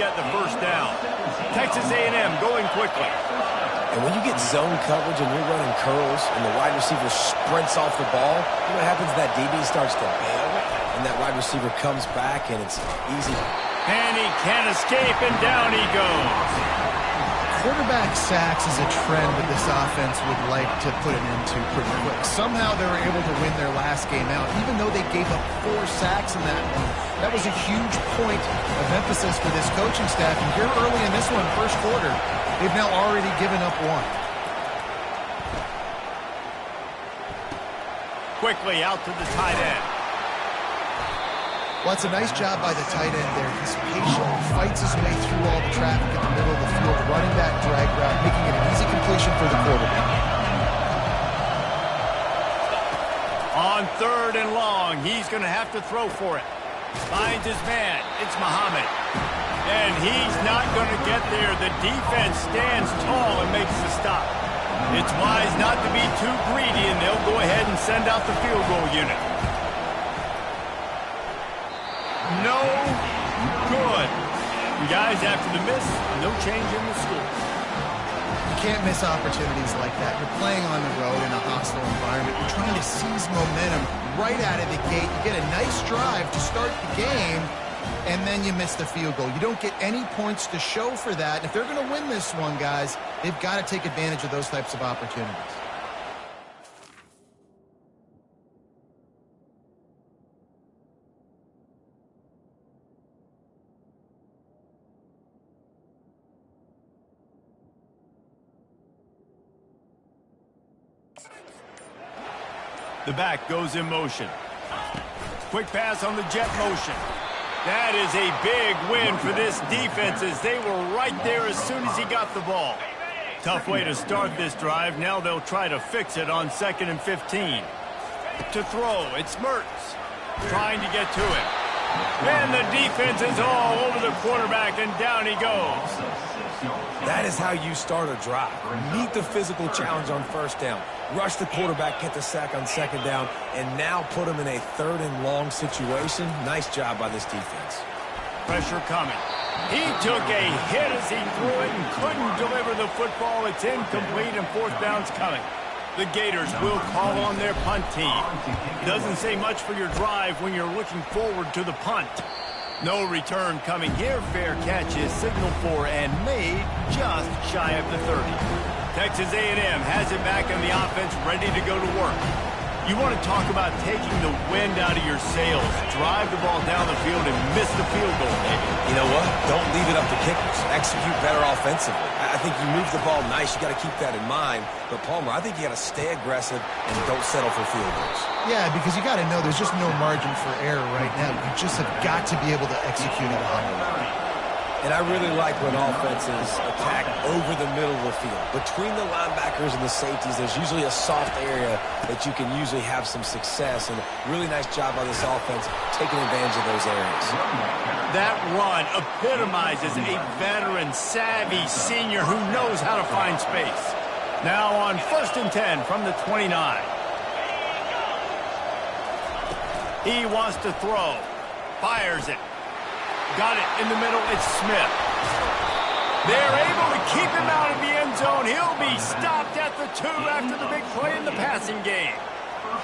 Get the first down. Texas A&M going quickly. And when you get zone coverage and you're running curls and the wide receiver sprints off the ball, you know what happens? That DB starts to bail, and that wide receiver comes back, and it's easy. And he can't escape, and down he goes. Quarterback sacks is a trend that this offense would like to put an end to pretty quick. Somehow they were able to win their last game out, even though they gave up 4 sacks in that one. That was a huge point of emphasis for this coaching staff. And here early in this one, first quarter, they've now already given up 1. Quickly out to the tight end. Well, it's a nice job by the tight end there. He's patient, fights his way through all the traffic in the middle of the field, running back drag route, making it an easy completion for the quarterback. On 3rd and long, he's going to have to throw for it. Finds his man. It's Muhammad. And he's not going to get there. The defense stands tall and makes the stop. It's wise not to be too greedy, and they'll go ahead and send out the field goal unit. No good. And guys, after the miss, no change in the score. You can't miss opportunities like that. You're playing on the road in a hostile environment. You're trying to seize momentum right out of the gate. You get a nice drive to start the game, and then you miss the field goal. You don't get any points to show for that. And if they're going to win this one, guys, they've got to take advantage of those types of opportunities. The back goes in motion. Quick pass on the jet motion. That is a big win for this defense as they were right there as soon as he got the ball. Tough way to start this drive. Now they'll try to fix it on 2nd and 15. To throw, it's Mertz trying to get to it. And the defense is all over the quarterback, and down he goes. That is how you start a drive. Meet the physical challenge on 1st down. Rush the quarterback, get the sack on 2nd down, and now put him in a 3rd and long situation. Nice job by this defense. Pressure coming. He took a hit as he threw it and couldn't deliver the football. It's incomplete, and 4th down's coming. The Gators will call on their punt team. Doesn't say much for your drive when you're looking forward to the punt. No return coming here. Fair catch is signaled for and made just shy of the 30. Texas A&M has it back in the offense, ready to go to work. You want to talk about taking the wind out of your sails. Drive the ball down the field and miss the field goal, maybe. You know what? Don't leave it up to kickers. Execute better offensively. I think you move the ball nice. You got to keep that in mind. But, Palmer, I think you got to stay aggressive and don't settle for field goals. Yeah, because you got to know there's just no margin for error right now. You just have got to be able to execute at a high level. And I really like when offenses attack over the middle of the field. Between the linebackers and the safeties, there's usually a soft area that you can usually have some success. And really nice job by this offense taking advantage of those areas. That run epitomizes a veteran, savvy senior who knows how to find space. Now on 1st and 10 from the 29. He wants to throw. Fires it. Got it in the middle. It's Smith. They're able to keep him out of the end zone. He'll be stopped at the 2 after the big play in the passing game.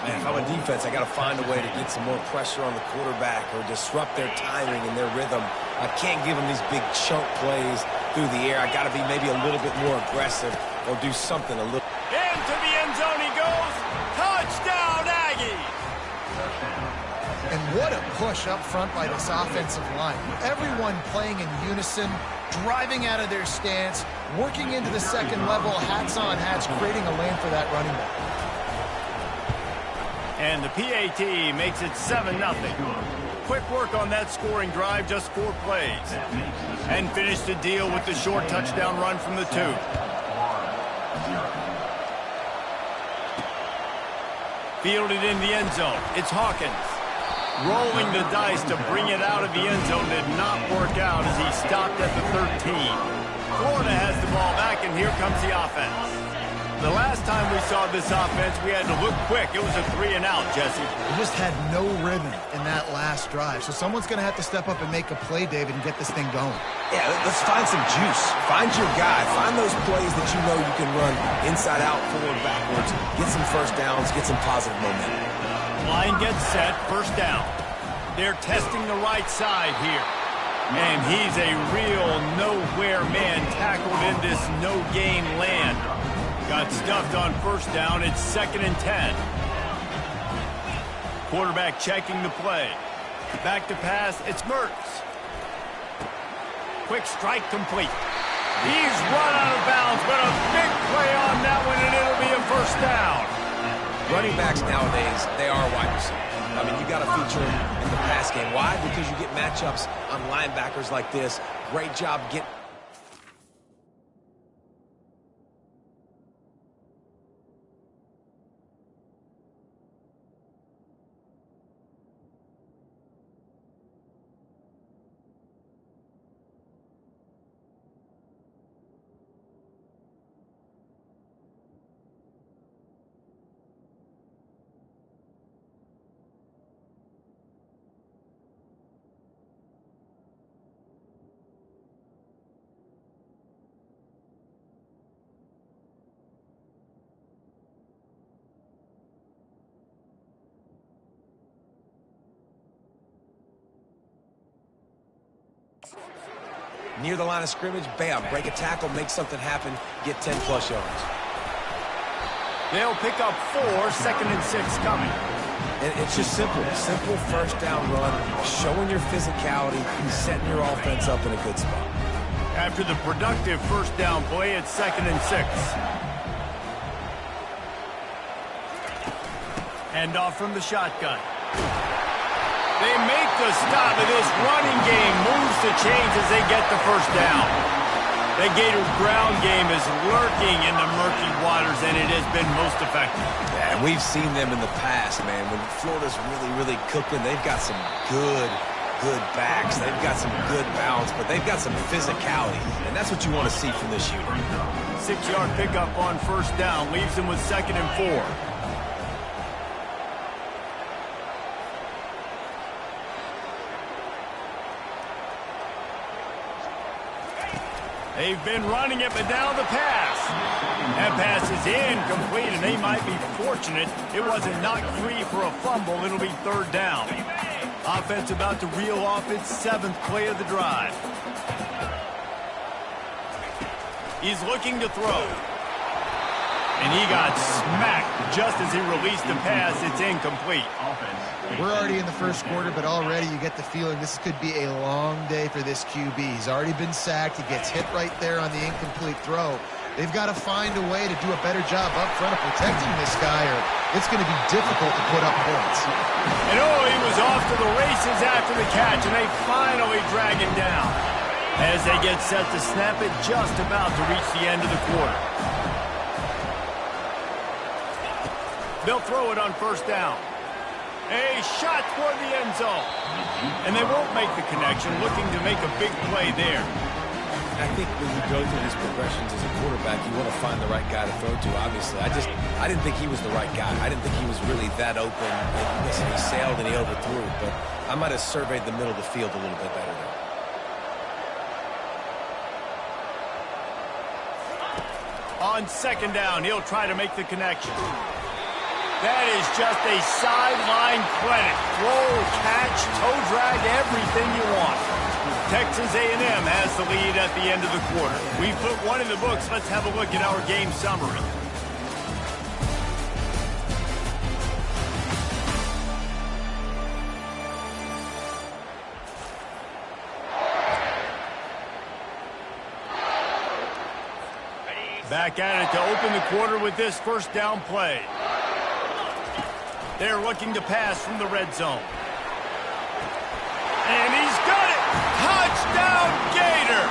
Man, if I'm a defense, I got to find a way to get some more pressure on the quarterback or disrupt their timing and their rhythm. I can't give them these big chunk plays through the air. I got to be maybe a little bit more aggressive or do something a little. Into the end zone he goes. Touchdown, Aggies. And what a push up front by this offensive line. Everyone playing in unison, driving out of their stance, working into the 2nd level, hats on hats, creating a lane for that running back. And the PAT makes it 7-0. Quick work on that scoring drive, just 4 plays. And finished the deal with the short touchdown run from the 2. Fielded in the end zone. It's Hawkins. Rolling the dice to bring it out of the end zone did not work out as he stopped at the 13. Florida has the ball back, and here comes the offense. The last time we saw this offense, we had to look quick. It was a 3-and-out, Jesse. We just had no rhythm in that last drive. So someone's going to have to step up and make a play, David, and get this thing going. Yeah, let's find some juice. Find your guy. Find those plays that you know you can run inside out, forward, backwards. Get some first downs. Get some positive momentum. Line gets set. First down. They're testing the right side here. And he's a real nowhere man tackled in this no-gain land. Got stuffed on first down. It's 2nd and 10. Quarterback checking the play. Back to pass. It's Mertz. Quick strike complete. He's run out of bounds, but a big play on that one, and it'll be a first down. Running backs nowadays, they are wide receivers. I mean, you got to feature them in the pass game. Why? Because you get matchups on linebackers like this. Great job getting... Near the line of scrimmage, bam, break a tackle, make something happen, get 10-plus yards. They'll pick up 4, 2nd and 6 coming. And it's just simple first down run, showing your physicality, setting your offense up in a good spot. After the productive first down play, it's 2nd and 6. Hand off from the shotgun. They make the stop, and this running game moves the chains as they get the first down. The Gators' ground game is lurking in the murky waters, and it has been most effective. Yeah, and we've seen them in the past, man. When Florida's really cooking, they've got some good backs. They've got some good balance, but they've got some physicality, and that's what you want to see from this unit. 6-yard pickup on first down leaves them with 2nd and 4. They've been running it, but now the pass. That pass is incomplete, and they might be fortunate it wasn't knocked free for a fumble. It'll be 3rd down. Offense about to reel off its 7th play of the drive. He's looking to throw. And he got smacked just as he released the pass. It's incomplete. We're already in the first quarter, but already you get the feeling this could be a long day for this QB. He's already been sacked. He gets hit right there on the incomplete throw. They've got to find a way to do a better job up front of protecting this guy, or it's going to be difficult to put up points. And he was off to the races after the catch, and they finally drag him down. As they get set to snap it, just about to reach the end of the quarter. They'll throw it on first down. A shot toward the end zone. And they won't make the connection, looking to make a big play there. I think when you go through these progressions as a quarterback, you want to find the right guy to throw to, obviously. I didn't think he was the right guy. I didn't think he was really that open. And listen, he sailed and he overthrew, but I might have surveyed the middle of the field a little bit better there. On 2nd down, he'll try to make the connection. That is just a sideline credit. Throw, catch, toe drag, everything you want. Texas A&M has the lead at the end of the quarter. We put one in the books. Let's have a look at our game summary. Back at it to open the quarter with this first down play. They're looking to pass from the red zone. And he's got it! Touchdown, Gator!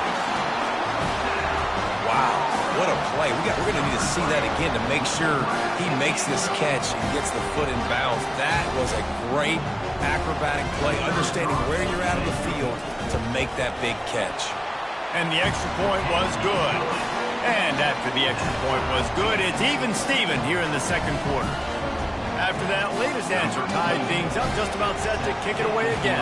Wow, what a play. We're going to need to see that again to make sure he makes this catch and gets the foot in bounds. That was a great acrobatic play, understanding where you're at on the field to make that big catch. And the extra point was good. And after the extra point was good, it's even Steven here in the second quarter. After that latest answer tied things up, just about set to kick it away again.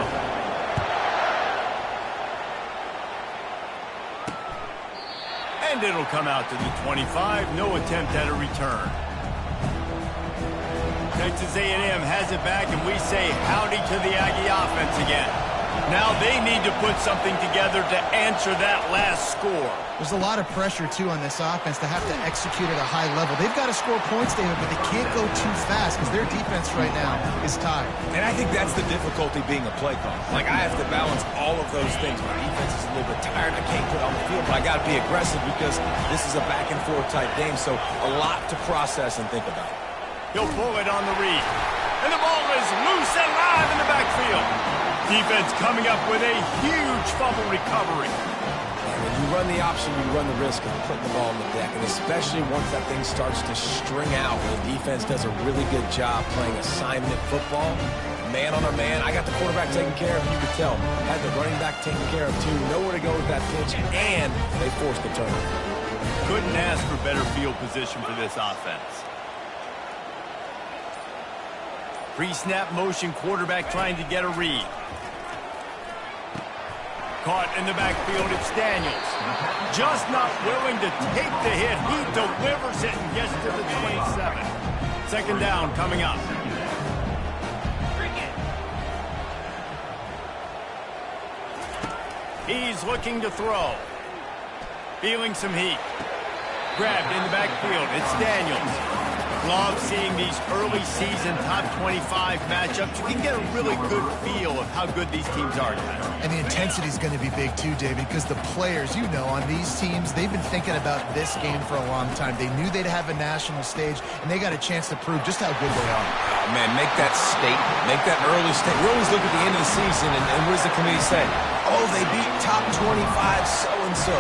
And it'll come out to the 25. No attempt at a return. Texas A&M has it back, and we say howdy to the Aggie offense again. Now they need to put something together to answer that last score. There's a lot of pressure, too, on this offense to have to execute at a high level. They've got to score points, David, but they can't go too fast because their defense right now is tired. And I think that's the difficulty being a play caller. Like, I have to balance all of those things. My defense is a little bit tired. I can't put it on the field, but I got to be aggressive because this is a back-and-forth type game, so a lot to process and think about. He'll pull it on the read. And the ball is loose and live in the backfield. Defense coming up with a huge fumble recovery. And when you run the option, you run the risk of putting the ball on the deck, and especially once that thing starts to string out, when the defense does a really good job playing assignment football, man on a man. I got the quarterback taken care of, you could tell. Had the running back taken care of, too. Nowhere to go with that pitch, and they forced the turnover. Couldn't ask for better field position for this offense. Pre-snap motion, quarterback trying to get a read. Caught in the backfield, it's Daniels. Just not willing to take the hit. He delivers it and gets to the 27. Second down coming up. He's looking to throw. Feeling some heat. Grabbed in the backfield, it's Daniels. Love seeing these early season top 25 matchups. You can get a really good feel of how good these teams are, guys. And the intensity is going to be big too, David, because the players, you know, on these teams, they've been thinking about this game for a long time. They knew they'd have a national stage, and they got a chance to prove just how good they are. Oh, man, make that statement. Make that early statement. We always look at the end of the season, and what does the committee say? Oh, they beat top 25 so-and-so.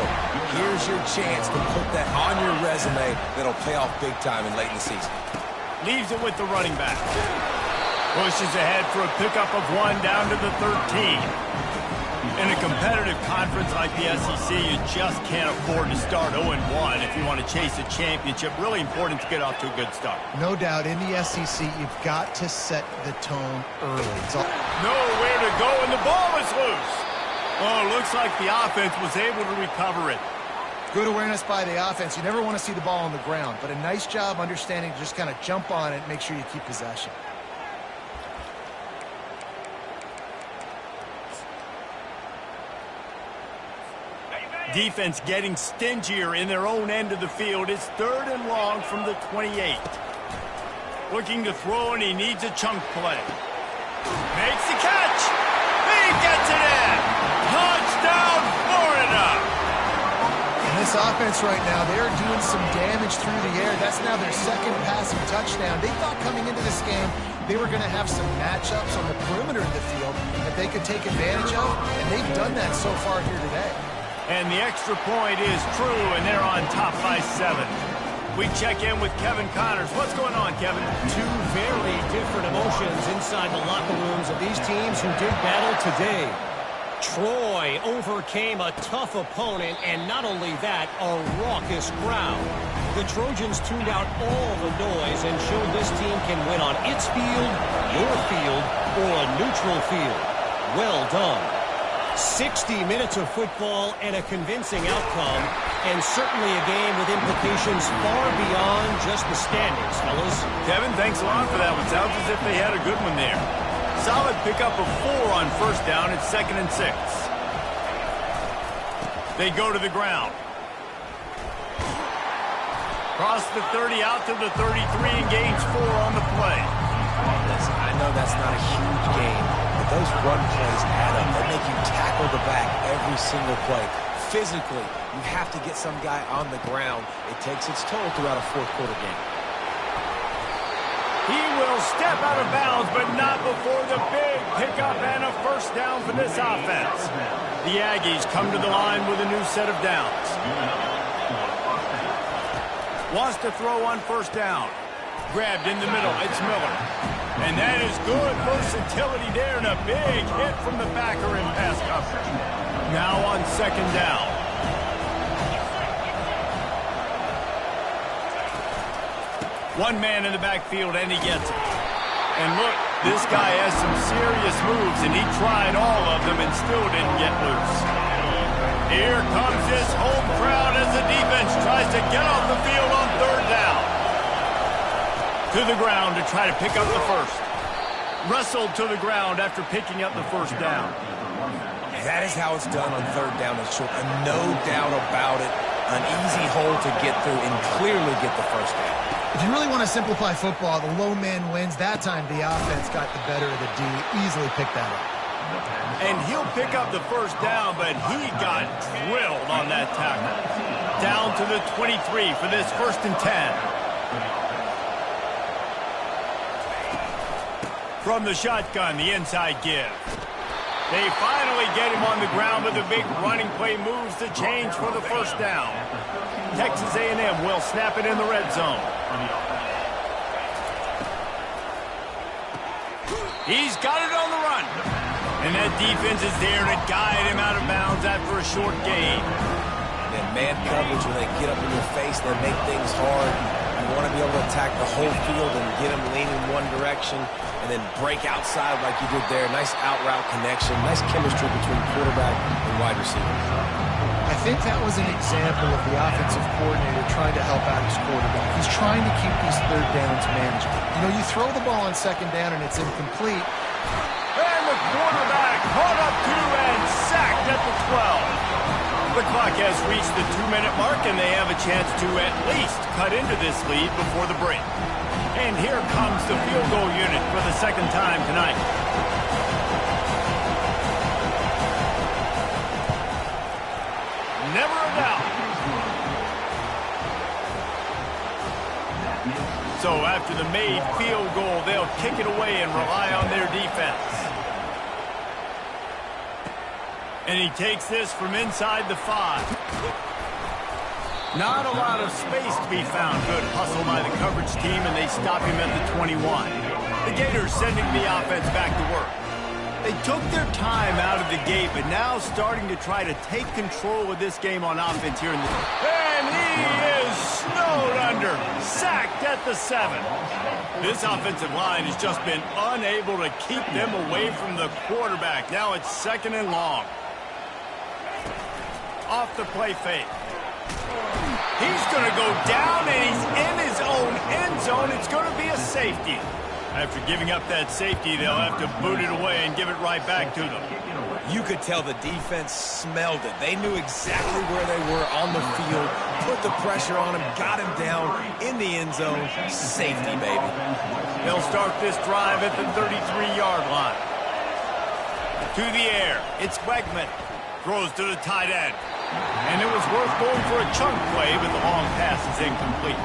Here's your chance to put that on your resume that'll pay off big time and late in the season. Leaves it with the running back. Pushes ahead for a pickup of 1 down to the 13. In a competitive conference like the SEC, you just can't afford to start 0-1 if you want to chase a championship. Really important to get off to a good start. No doubt, in the SEC, you've got to set the tone early. Nowhere to go, and the ball is loose. Oh, looks like the offense was able to recover it. Good awareness by the offense. You never want to see the ball on the ground, but a nice job understanding to just kind of jump on it and make sure you keep possession. Defense getting stingier in their own end of the field. It's 3rd and long from the 28. Looking to throw, and he needs a chunk play. Makes the catch. He gets it in. Touchdown, Florida. This offense right now, they're doing some damage through the air. That's now their second passing touchdown. They thought coming into this game they were going to have some matchups on the perimeter of the field that they could take advantage of, and they've done that so far here today. And the extra point is true, and they're on top by 7. We check in with Kevin Connors. What's going on, Kevin? Two very different emotions inside the locker rooms of these teams who did battle today. Troy overcame a tough opponent, and not only that, a raucous crowd. The Trojans tuned out all the noise and showed this team can win on its field, your field, or a neutral field. Well done. 60 minutes of football and a convincing outcome, and certainly a game with implications far beyond just the standings, fellas. Kevin, thanks a lot for that one. Sounds as if they had a good one there. Solid pickup of 4 on first down. It's 2nd and 6. They go to the ground. Cross the 30 out to the 33 and gains 4 on the play. Listen, I know that's not a huge game, but those run plays add up. They make you tackle the back every single play. Physically, you have to get some guy on the ground. It takes its toll throughout a fourth quarter game. He will step out of bounds, but not before the big pickup and a first down for this offense. The Aggies come to the line with a new set of downs. Wants to throw on first down. Grabbed in the middle. It's Miller. And that is good versatility there, and a big hit from the backer in pass coverage. Now on second down. One man in the backfield, and he gets it. And look, this guy has some serious moves, and he tried all of them and still didn't get loose. Here comes this home crowd as the defense tries to get off the field on third down. To the ground to try to pick up the first. Wrestled to the ground after picking up the first down. That is how it's done on third down and short. And no doubt about it, an easy hole to get through and clearly get the first down. If you really want to simplify football, the low man wins. That time the offense got the better of the D. Easily picked that up. And he'll pick up the first down, but he got drilled on that tackle. Down to the 23 for this 1st and 10. From the shotgun, the inside give. They finally get him on the ground, but the big running play moves the change for the first down. Texas A&M will snap it in the red zone. He's got it on the run. And that defense is there to guide him out of bounds after a short gain. And man coverage, when they get up in your face, they make things hard. You want to be able to attack the whole field and get them leaning one direction and then break outside like you did there. Nice out-route connection. Nice chemistry between quarterback and wide receiver. I think that was an example of the offensive coordinator trying to help out his quarterback. He's trying to keep these third downs manageable. You know, you throw the ball on second down and it's incomplete. And the quarterback caught up to and sacked at the 12. The clock has reached the 2-minute mark, and they have a chance to at least cut into this lead before the break. And here comes the field goal unit for the second time tonight. Never a doubt. So after the made field goal, they'll kick it away and rely on their defense. And he takes this from inside the 5. Not a lot of space to be found. Good hustle by the coverage team, and they stop him at the 21. The Gators sending the offense back to work. They took their time out of the gate, but now starting to try to take control of this game on offense here in the... And he is snowed under. Sacked at the 7. This offensive line has just been unable to keep them away from the quarterback. Now it's 2nd and long. Off the play fake. He's going to go down, and he's in his own end zone. It's going to be a safety. After giving up that safety, they'll have to boot it away and give it right back to them. You could tell the defense smelled it. They knew exactly where they were on the field, put the pressure on him, got him down in the end zone. Safety, baby. They'll start this drive at the 33-yard line. To the air, it's Wegman. Throws to the tight end. And it was worth going for a chunk play, but the long pass is incomplete.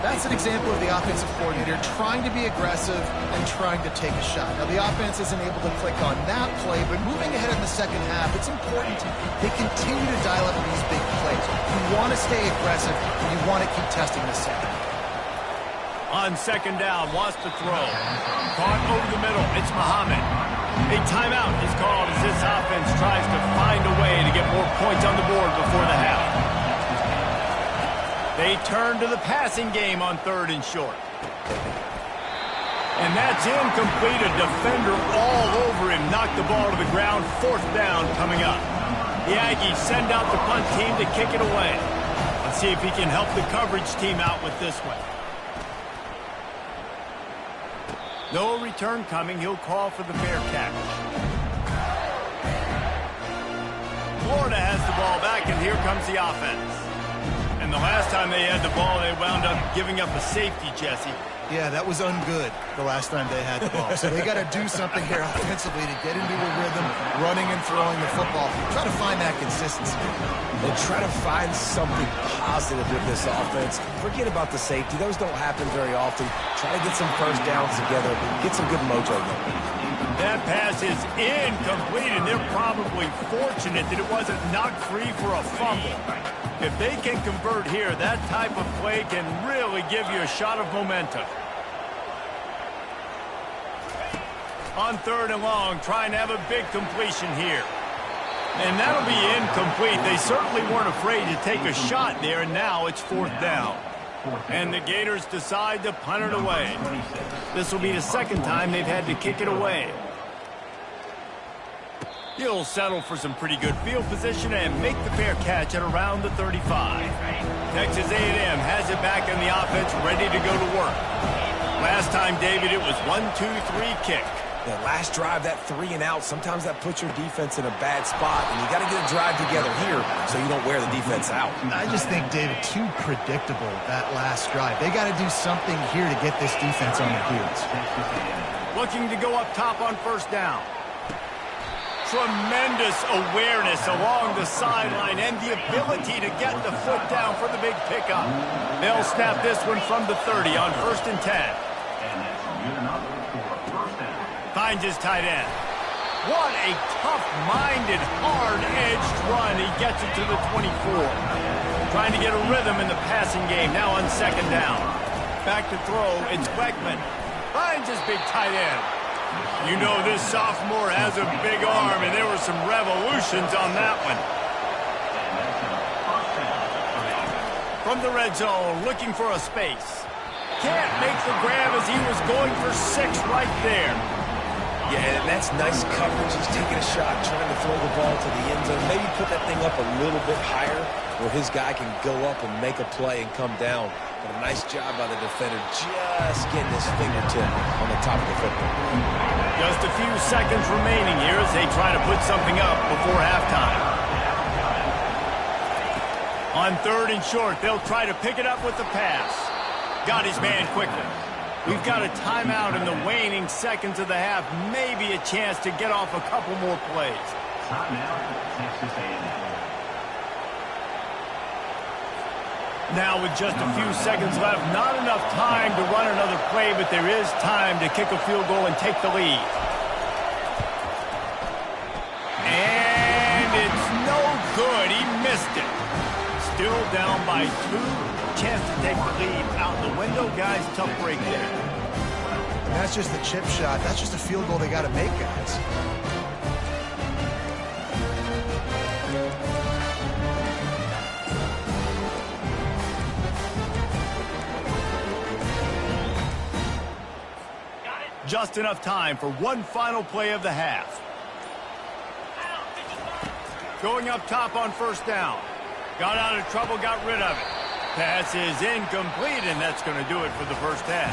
That's an example of the offensive coordinator trying to be aggressive and trying to take a shot. Now, the offense isn't able to click on that play, but moving ahead in the second half, it's important they continue to dial up these big plays. You want to stay aggressive, and you want to keep testing the second. On second down, wants to throw. Caught over the middle, it's Muhammad. A timeout is called as this offense tries to find a way to get more points on the board before the half. They turn to the passing game on 3rd and short. And that's incomplete. A defender all over him. Knocked the ball to the ground. 4th down coming up. The Aggies send out the punt team to kick it away. Let's see if he can help the coverage team out with this one. No return coming. He'll call for the fair catch. Florida has the ball back, and here comes the offense. And the last time they had the ball, they wound up giving up a safety, Jesse. Yeah, that was ungood the last time they had the ball. So they got to do something here offensively to get into a rhythm, running and throwing the football. Try to find that consistency. And try to find something positive with this offense. Forget about the safety. Those don't happen very often. Try to get some first downs together. Get some good mojo going. That pass is incomplete, and they're probably fortunate that it wasn't knocked free for a fumble. If they can convert here, that type of play can really give you a shot of momentum. On 3rd and long, trying to have a big completion here. And that'll be incomplete. They certainly weren't afraid to take a shot there, and now it's 4th down. And the Gators decide to punt it away. This will be the second time they've had to kick it away. He'll settle for some pretty good field position and make the fair catch at around the 35. Texas A&M has it back in the offense, ready to go to work. Last time, David, it was 1-2-3 kick. The last drive, that 3 and out, sometimes that puts your defense in a bad spot, and you got to get a drive together here so you don't wear the defense out. I just think, David, too predictable, that last drive. They got to do something here to get this defense on their heels. Looking to go up top on first down. Tremendous awareness along the sideline and the ability to get the foot down for the big pickup. They'll snap this one from the 30 on 1st and 10. Finds his tight end. What a tough-minded, hard-edged run. He gets it to the 24. Trying to get a rhythm in the passing game now on 2nd down. Back to throw, it's Beckman. Finds his big tight end. You know this sophomore has a big arm, and there were some revolutions on that one. From the red zone, looking for a space. Can't make the grab as he was going for 6 right there. Yeah, and that's nice coverage. He's taking a shot, trying to throw the ball to the end zone. Maybe put that thing up a little bit higher where his guy can go up and make a play and come down. But a nice job by the defender just getting his fingertip on the top of the football. Just a few seconds remaining here as they try to put something up before halftime. On 3rd and short, they'll try to pick it up with the pass. Got his man quickly. We've got a timeout in the waning seconds of the half. Maybe a chance to get off a couple more plays. Now with just a few seconds left, not enough time to run another play, but there is time to kick a field goal and take the lead. And it's no good. He missed it. Still down by 2. Chance to take the lead out the window. Guys, tough break there. And that's just the chip shot. That's just a field goal they got to make, guys. Just enough time for one final play of the half. Going up top on 1st down. Got out of trouble, got rid of it. Pass is incomplete, and that's going to do it for the first half.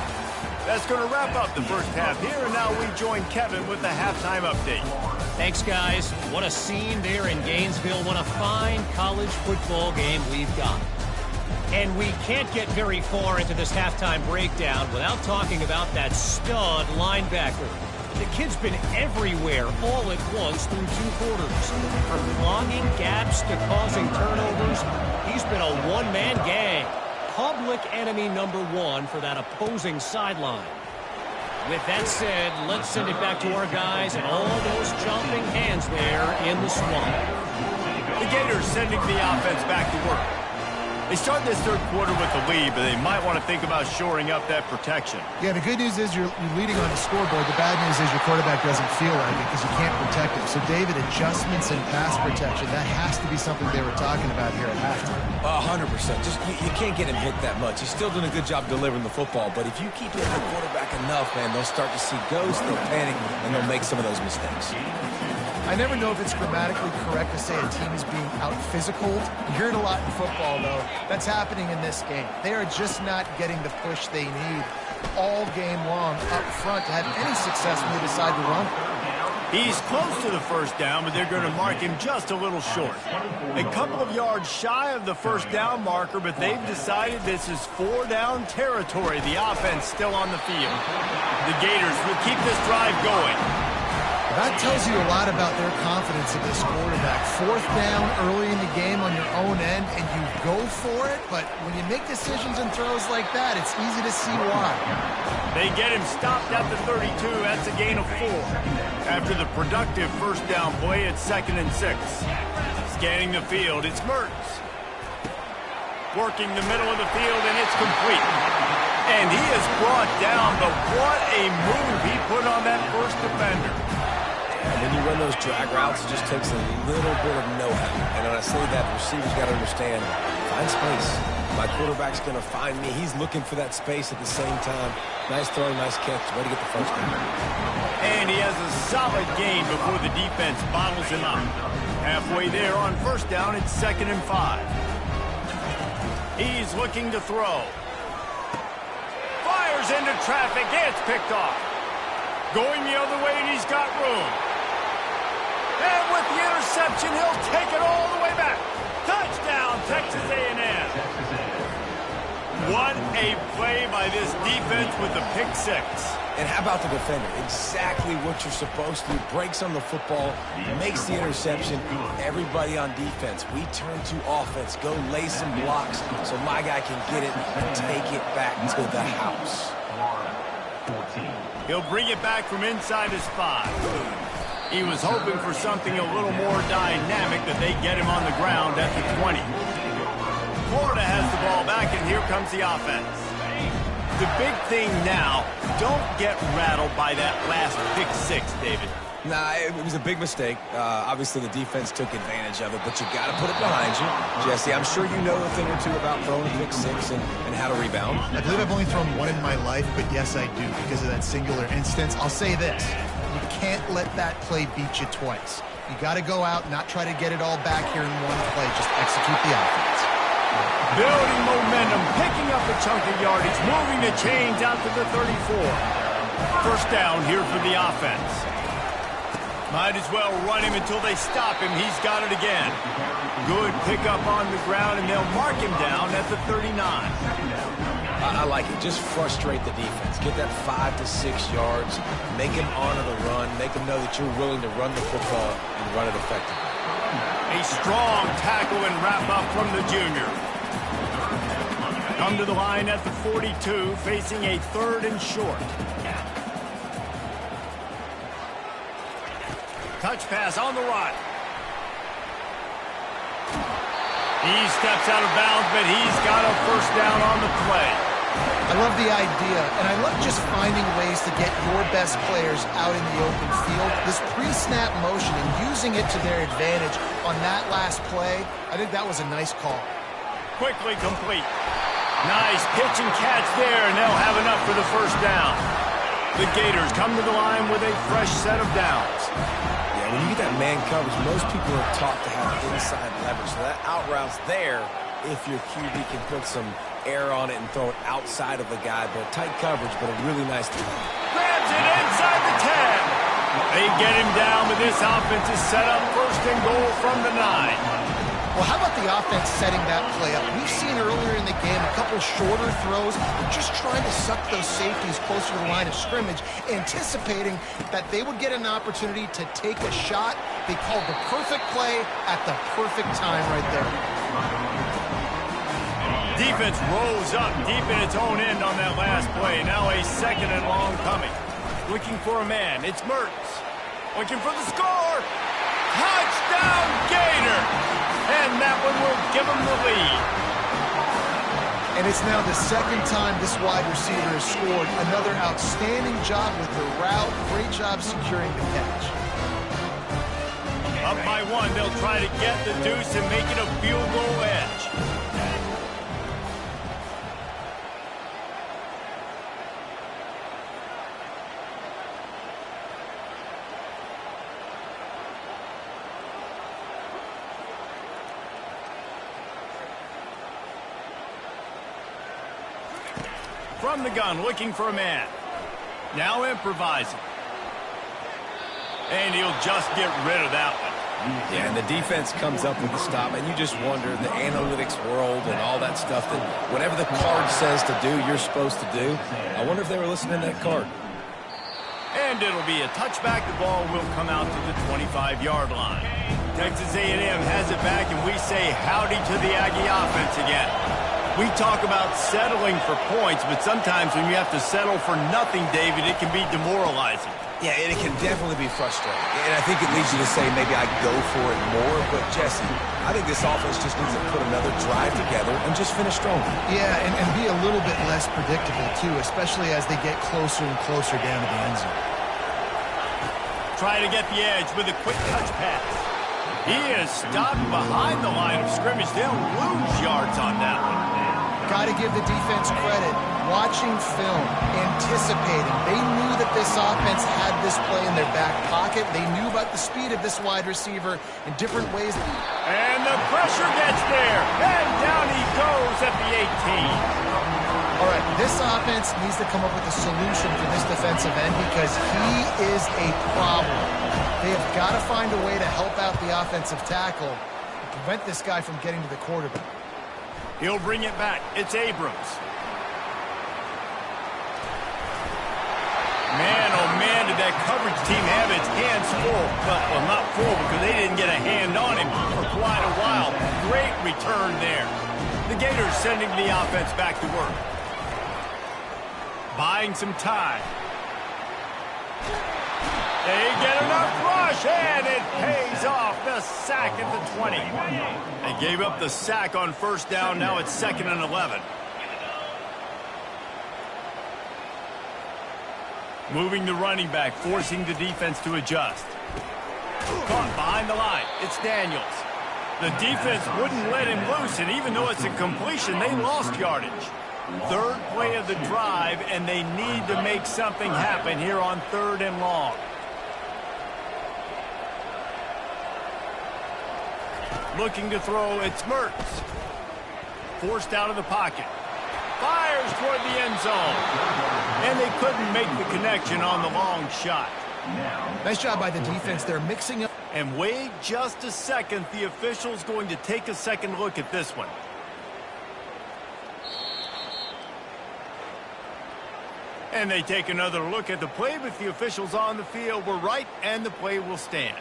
That's going to wrap up the first half here, and now we join Kevin with the halftime update. Thanks, guys. What a scene there in Gainesville. What a fine college football game we've got. And we can't get very far into this halftime breakdown without talking about that stud linebacker. The kid's been everywhere all at once through 2 quarters. From clogging gaps to causing turnovers, he's been a one-man gang. Public enemy number 1 for that opposing sideline. With that said, let's send it back to our guys and all those chomping hands there in the swamp. The Gators sending the offense back to work. They start this 3rd quarter with the lead, but they might want to think about shoring up that protection. Yeah, the good news is you're leading on the scoreboard. The bad news is your quarterback doesn't feel like it because you can't protect him. So, David, adjustments in pass protection, that has to be something they were talking about here at halftime. 100%. Just you can't get him hit that much. He's still doing a good job delivering the football, but if you keep hitting the quarterback enough, man, they'll start to see ghosts, they'll panic, and they'll make some of those mistakes. I never know if it's grammatically correct to say a team is being out-physical. You hear it a lot in football, though. That's happening in this game. They are just not getting the push they need all game long up front to have any success when they decide to run. He's close to the 1st down, but they're going to mark him just a little short. A couple of yards shy of the 1st down marker, but they've decided this is 4-down territory. The offense still on the field. The Gators will keep this drive going. That tells you a lot about their confidence in this quarterback. 4th down early in the game on your own end, and you go for it, but when you make decisions and throws like that, it's easy to see why. They get him stopped at the 32. That's a gain of 4. After the productive 1st down play, it's 2nd and 6. Scanning the field, it's Mertens. Working the middle of the field, and it's complete. And he is brought down, but what a move he put on that first defender. And when you run those drag routes, it just takes a little bit of know-how. And when I say that, the receiver's got to understand, find space. My quarterback's going to find me. He's looking for that space at the same time. Nice throw, nice catch. Way to get the first down. And he has a solid gain before the defense bottles him up. Halfway there on first down, it's 2nd and 5. He's looking to throw. Fires into traffic. It's picked off. Going the other way, and he's got room. And with the interception, he'll take it all the way back. Touchdown, Texas A&M. What a play by this defense with the pick six. And how about the defender? Exactly what you're supposed to do. Breaks on the football, makes the interception. Everybody on defense, we turn to offense. Go lay some blocks so my guy can get it and take it back to the house. He'll bring it back from inside his 5. He was hoping for something a little more dynamic, that they get him on the ground at the 20. Florida has the ball back, and here comes the offense. The big thing now, don't get rattled by that last pick six, David. Nah, it was a big mistake. Obviously, the defense took advantage of it, but you got to put it behind you. Jesse, I'm sure you know a thing or two about throwing a pick six and how to rebound. I believe I've only thrown one in my life, but yes, I do because of that singular instance. I'll say this. You can't let that play beat you twice. You got to go out, not try to get it all back here in one play. Just execute the offense. Building momentum, picking up a chunk of yardage, moving the chains out to the 34. First down here for the offense. Might as well run him until they stop him. He's got it again. Good pickup on the ground, and they'll mark him down at the 39. I like it. Just frustrate the defense. Get that 5 to 6 yards. Make him honor the run. Make him know that you're willing to run the football and run it effectively. A strong tackle and wrap up from the junior. Come to the line at the 42, facing a 3rd and short. Touch pass on the right. He steps out of bounds, but he's got a first down on the play. I love the idea, and I love just finding ways to get your best players out in the open field. This pre-snap motion and using it to their advantage on that last play, I think that was a nice call. Quickly complete. Nice pitch and catch there, and they'll have enough for the first down. The Gators come to the line with a fresh set of downs. Yeah, when you get that man coverage, most people are taught to have inside leverage. So that out route's there if your QB can put some air on it and throw it outside of the guy. But tight coverage, but a really nice throw. Grabs it inside the 10. They get him down, but this offense is set up 1st and goal from the 9. Well, how about the offense setting that play up? We've seen earlier in the game a couple shorter throws, just trying to suck those safeties closer to the line of scrimmage, anticipating that they would get an opportunity to take a shot. They called the perfect play at the perfect time right there. Defense rose up deep in its own end on that last play. Now a 2nd and long coming. Looking for a man. It's Mertz. Looking for the score. Touchdown, Gator! And that one will give them the lead. And it's now the 2nd time this wide receiver has scored. Another outstanding job with the route. Great job securing the catch. Up by 1, they'll try to get the deuce and make it a field goal edge. From the gun, looking for a man. Now improvising. And he'll just get rid of that one. Yeah, and the defense comes up with the stop, and you just wonder, the analytics world and all that stuff, that whatever the card says to do, you're supposed to do. I wonder if they were listening to that card. And it'll be a touchback. The ball will come out to the 25-yard line. Texas A&M has it back, and we say howdy to the Aggie offense again. We talk about settling for points, but sometimes when you have to settle for nothing, David, it can be demoralizing. Yeah, and it can definitely be frustrating. And I think it leads you to say maybe I go for it more. But, Jesse, I think this offense just needs to put another drive together and just finish strong. Yeah, and be a little bit less predictable, too, especially as they get closer and closer down to the end zone. try to get the edge with a quick touch pass. He is stopped behind the line of scrimmage. They'll lose yards on that one. Got to give the defense credit. Watching film, anticipating. They knew that this offense had this play in their back pocket. They knew about the speed of this wide receiver in different ways. And the pressure gets there. And down he goes at the 18. All right, this offense needs to come up with a solution for this defensive end because he is a problem. They have got to find a way to help out the offensive tackle and prevent this guy from getting to the quarterback. He'll bring it back. It's Abrams. Man, oh man, did that coverage team have its hands full. Well, not full because they didn't get a hand on him for quite a while. Great return there. The Gators sending the offense back to work. Buying some time. They get enough rush, and it pays off. The sack at the 20. They gave up the sack on first down. Now it's 2nd and 11. Moving the running back, forcing the defense to adjust. Caught behind the line. It's Daniels. The defense wouldn't let him loose, and even though it's a completion, they lost yardage. 3rd play of the drive, and they need to make something happen here on 3rd and long. Looking to throw, it's Mertz. Forced out of the pocket. Fires toward the end zone. And they couldn't make the connection on the long shot. Nice job by the defense. They're mixing up. And wait just a second. The official's going to take a second look at this one. And they take another look at the play, but the officials on the field were right, and the play will stand.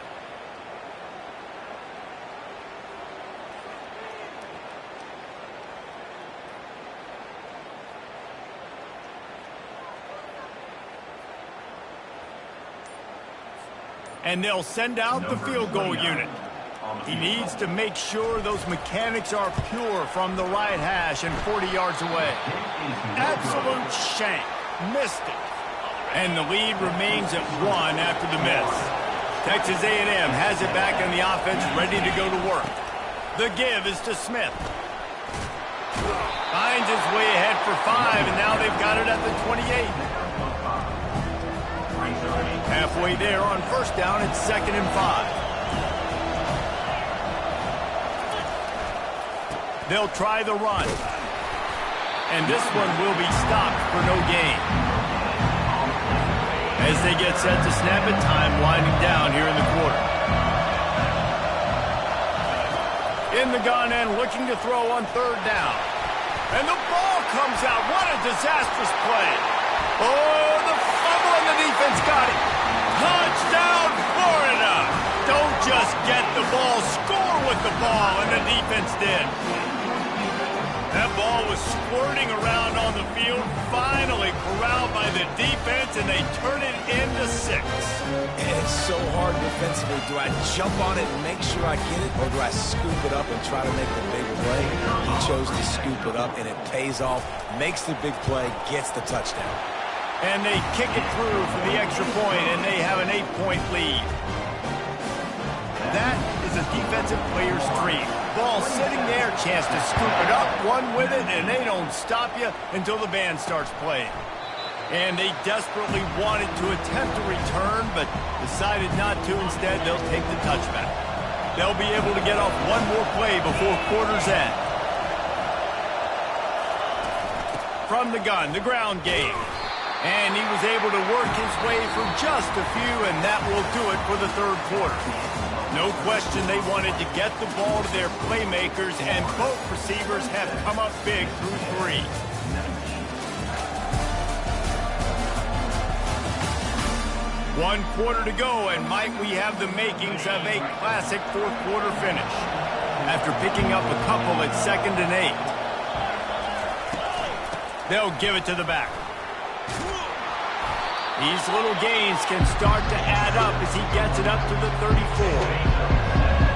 And they'll send out the field goal unit. He needs to make sure those mechanics are pure from the right hash and 40 yards away. Absolute shank. Missed it. And the lead remains at 1 after the miss. Texas A&M has it back on the offense, ready to go to work. The give is to Smith. Finds his way ahead for 5, and now they've got it at the 28. Halfway there on first down, it's 2nd and 5. They'll try the run. And this one will be stopped for no gain. As they get set to snap it, time winding down here in the quarter. In the gun and looking to throw on 3rd down. And the ball comes out. What a disastrous play. Oh, the fumble and the defense got it. Touchdown, Florida. Don't just get the ball, score with the ball, and the defense did. That ball was squirting around on the field, finally corralled by the defense, and they turn it into 6. It's so hard defensively. Do I jump on it and make sure I get it, or do I scoop it up and try to make the big play? He chose to scoop it up, and it pays off, makes the big play, gets the touchdown. And they kick it through for the extra point, and they have an 8-point lead. That is a defensive player's dream. Ball sitting there, chance to scoop it up, one with it, and they don't stop you until the band starts playing. And they desperately wanted to attempt a return, but decided not to. Instead, they'll take the touchback. They'll be able to get off one more play before quarter's end. From the gun, the ground game. And he was able to work his way for just a few, and that will do it for the 3rd quarter. No question they wanted to get the ball to their playmakers, and both receivers have come up big through 3. One quarter to go, and might we have the makings of a classic 4th quarter finish. After picking up a couple at 2nd and 8. They'll give it to the back. These little gains can start to add up as he gets it up to the 34.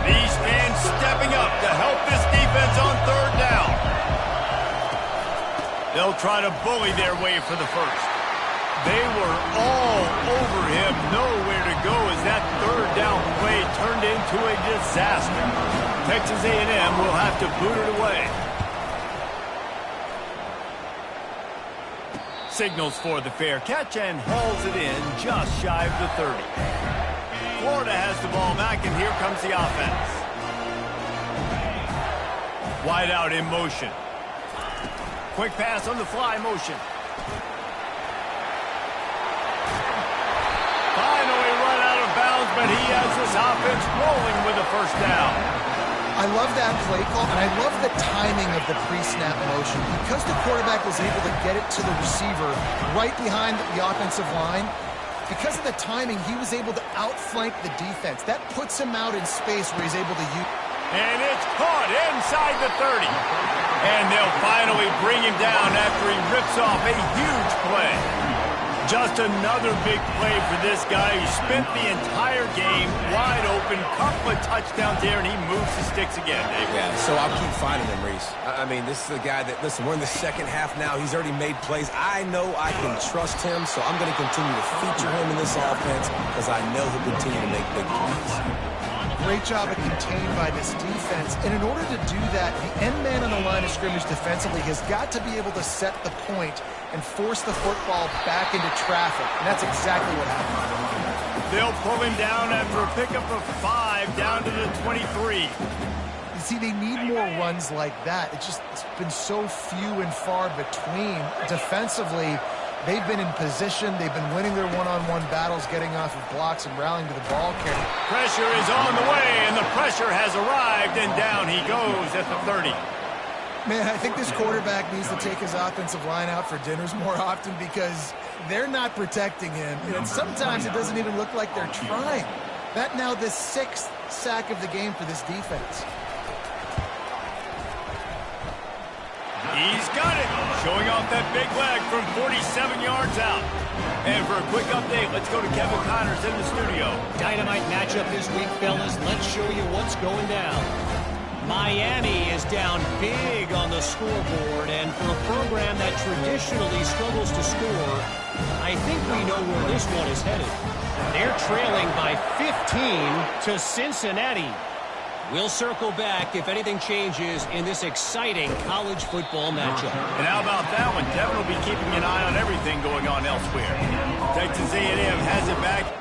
These fans stepping up to help this defense on 3rd down. They'll try to bully their way for the first. They were all over him, nowhere to go as that third down play turned into a disaster. Texas A&M will have to boot it away. Signals for the fair catch and hauls it in just shy of the 30. Florida has the ball back, and here comes the offense. Wide out in motion. Quick pass on the fly motion. Finally run out of bounds, but he has this offense rolling with a first down. I love that play call, and I love the timing of the pre-snap motion. Because the quarterback was able to get it to the receiver right behind the offensive line, because of the timing, he was able to outflank the defense. That puts him out in space where he's able to use. And it's caught inside the 30. And they'll finally bring him down after he rips off a huge play. Just another big play for this guy who spent the entire game wide open, couple of touchdowns there, and he moves the sticks again, Dave. Yeah, so I'll keep finding him, Reese. I mean, this is a guy that, listen, we're in the second half now. He's already made plays. I know I can trust him, so I'm going to continue to feature him in this offense because I know he'll continue to make big plays. Great job of contained by this defense. And in order to do that, the end man on the line of scrimmage defensively has got to be able to set the point and force the football back into traffic. And that's exactly what happened. They'll pull him down after a pickup of 5 down to the 23. You see, they need more runs like that. It's been so few and far between. Defensively, they've been in position. They've been winning their one-on-one battles, getting off of blocks and rallying to the ball carrier. Pressure is on the way, and the pressure has arrived, and down he goes at the 30. Man, I think this quarterback needs to take his offensive line out for dinners more often because they're not protecting him. And sometimes it doesn't even look like they're trying. That now the 6th sack of the game for this defense. He's got it, showing off that big leg from 47 yards out. And for a quick update, let's go to Kevin Connors in the studio. Dynamite matchup this week, fellas. Let's show you what's going down. Miami is down big on the scoreboard, and for a program that traditionally struggles to score, I think we know where this one is headed. They're trailing by 15 to Cincinnati. We'll circle back if anything changes in this exciting college football matchup. And how about that one? Kevin will be keeping an eye on everything going on elsewhere. Texas A&M has it back.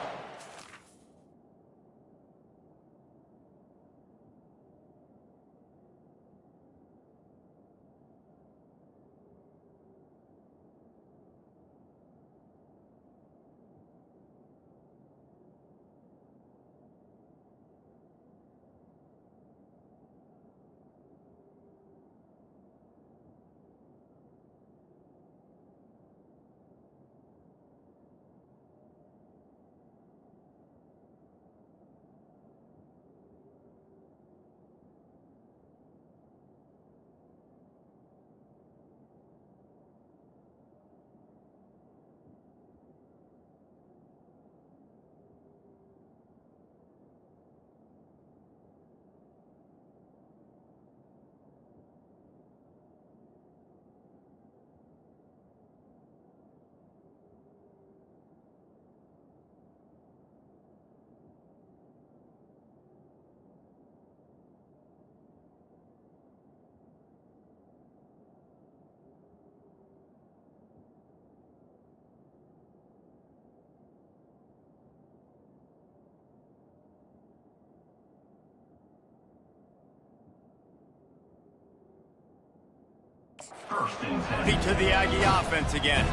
To the Aggie offense again.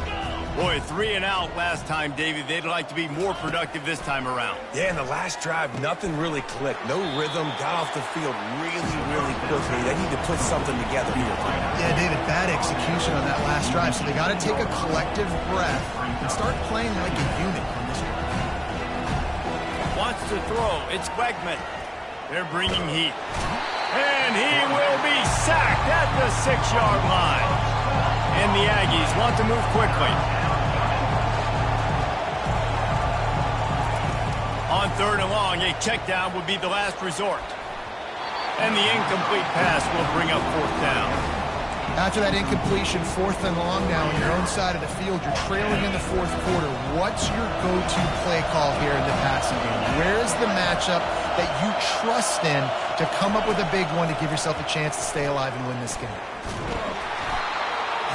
Boy, 3 and out last time, David. They'd like to be more productive this time around. Yeah, in the last drive, nothing really clicked. No rhythm, got off the field really quickly. They need to put something together here. Yeah, David, bad execution on that last drive, so they got to take a collective breath and start playing like a unit on this one. Wants to throw. It's Wegman. They're bringing heat. And he will be sacked at the 6-yard line. And the Aggies want to move quickly. On 3rd and long, a check down would be the last resort. And the incomplete pass will bring up 4th down. After that incompletion, 4th and long now on your own side of the field, you're trailing in the 4th quarter. What's your go-to play call here in the passing game? Where's the matchup that you trust in to come up with a big one to give yourself a chance to stay alive and win this game?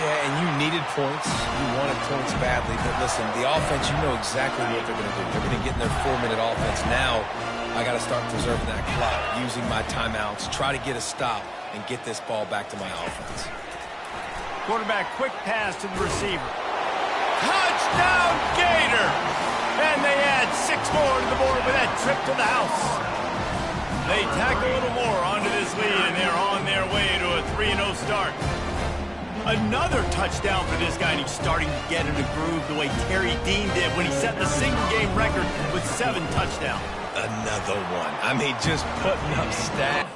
Yeah, and you needed points. You wanted points badly. But listen, the offense, you know exactly what they're going to do. They're going to get in their 4-minute offense. Now, I got to start preserving that clock, using my timeouts, try to get a stop, and get this ball back to my offense. Quarterback, quick pass to the receiver. Touchdown, Gator! And they add 6 more to the board with that trip to the house. They tack a little more onto this lead, and they're on their way to a 3-0 start. Another touchdown for this guy, and he's starting to get in a groove the way Terry Dean did when he set the single-game record with 7 touchdowns. Another one. I mean, just putting up stats.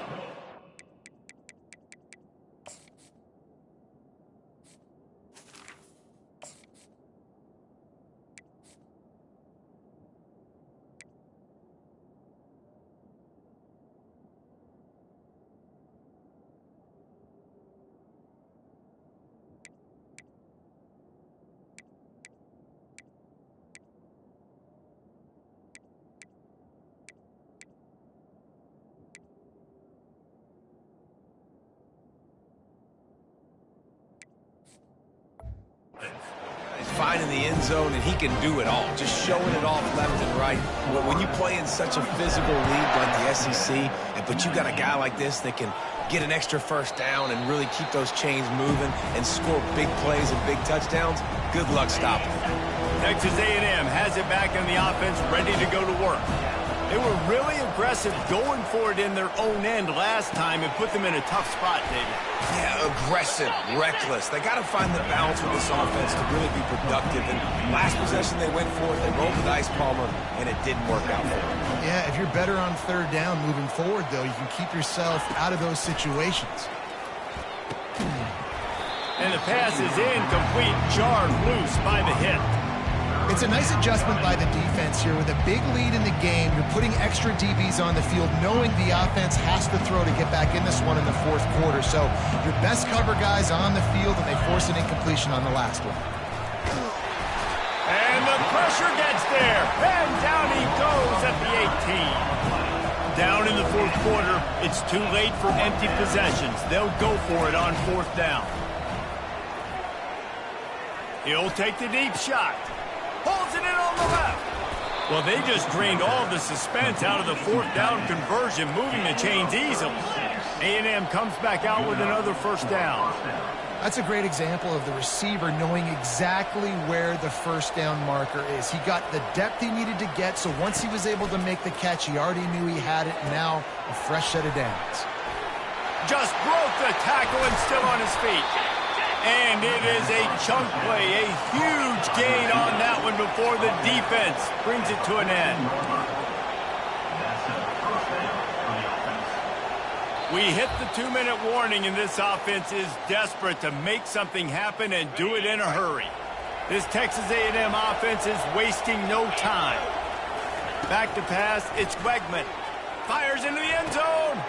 Finding the end zone, and he can do it all. Just showing it off left and right. When you play in such a physical league like the SEC, but you got a guy like this that can get an extra first down and really keep those chains moving and score big plays and big touchdowns, good luck stopping him. Texas A&M has it back in the offense, ready to go to work. They were really aggressive going for it in their own end last time and put them in a tough spot, David. Yeah, aggressive, reckless. They got to find the balance with this offense to really be productive. And last possession they went for it, they rolled the dice, Palmer, and it didn't work out for them. Yeah, if you're better on 3rd down moving forward, though, you can keep yourself out of those situations. And the pass is incomplete, jarred loose by the hit. It's a nice adjustment by the defense here. With a big lead in the game, you're putting extra DBs on the field, knowing the offense has to throw to get back in this one in the 4th quarter. So your best cover guys on the field, and they force an incompletion on the last one. And the pressure gets there, and down he goes at the 18. Down in the 4th quarter, it's too late for empty possessions. They'll go for it on 4th down. He'll take the deep shot. Holds it in on the left. Well, they just drained all the suspense out of the 4th down conversion, moving the chains easily. A&M comes back out with another 1st down. That's a great example of the receiver knowing exactly where the 1st down marker is. He got the depth he needed to get, so once he was able to make the catch, he already knew he had it. Now a fresh set of downs. Just broke the tackle and still on his feet. And it is a chunk play, a huge gain on that one before the defense brings it to an end. We hit the 2-minute warning, and this offense is desperate to make something happen and do it in a hurry. This Texas A&M offense is wasting no time. Back to pass, it's Wegman. Fires into the end zone.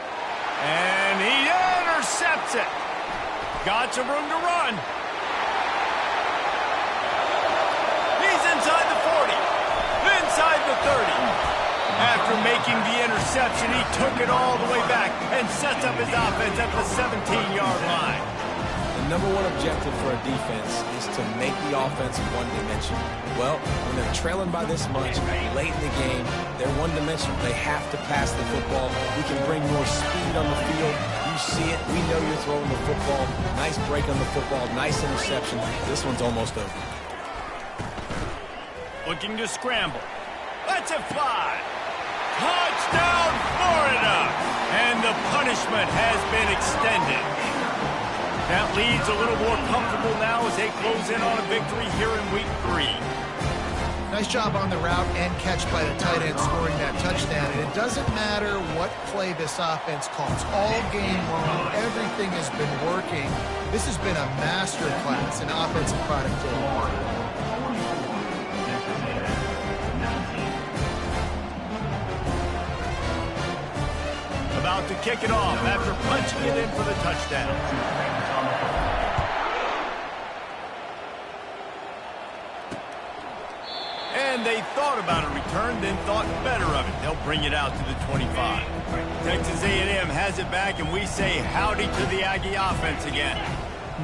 And he intercepts it. Got some room to run. He's inside the 40. Inside the 30. After making the interception, he took it all the way back and sets up his offense at the 17-yard line. The number one objective for a defense is to make the offense one-dimensional. Well, when they're trailing by this much, late in the game, they're one-dimensional. They have to pass the football. We can bring more speed on the field. You see it. We know you're throwing the football. Nice break on the football. Nice interception. This one's almost over. Looking to scramble. Lets it fly. Touchdown, Florida! And the punishment has been extended. That lead's a little more comfortable now as they close in on a victory here in Week 3. Nice job on the route and catch by the tight end scoring that touchdown. And it doesn't matter what play this offense calls. All game long, everything has been working. This has been a master class in offensive productivity. About to kick it off after punching it in for the touchdown. And they thought about a return, then thought better of it. They'll bring it out to the 25. Texas A&M has it back, and we say howdy to the Aggie offense again.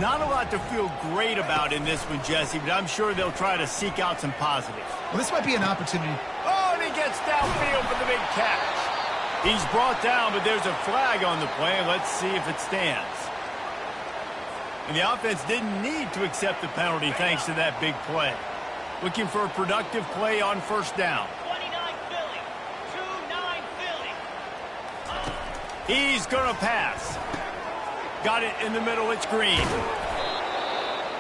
Not a lot to feel great about in this one, Jesse, but I'm sure they'll try to seek out some positives. Well, this might be an opportunity. Oh, and he gets downfield for the big catch. He's brought down, but there's a flag on the play. Let's see if it stands. And the offense didn't need to accept the penalty thanks to that big play. Looking for a productive play on first down. 29 Philly. 2-9 Philly. He's going to pass. Got it in the middle. It's Green.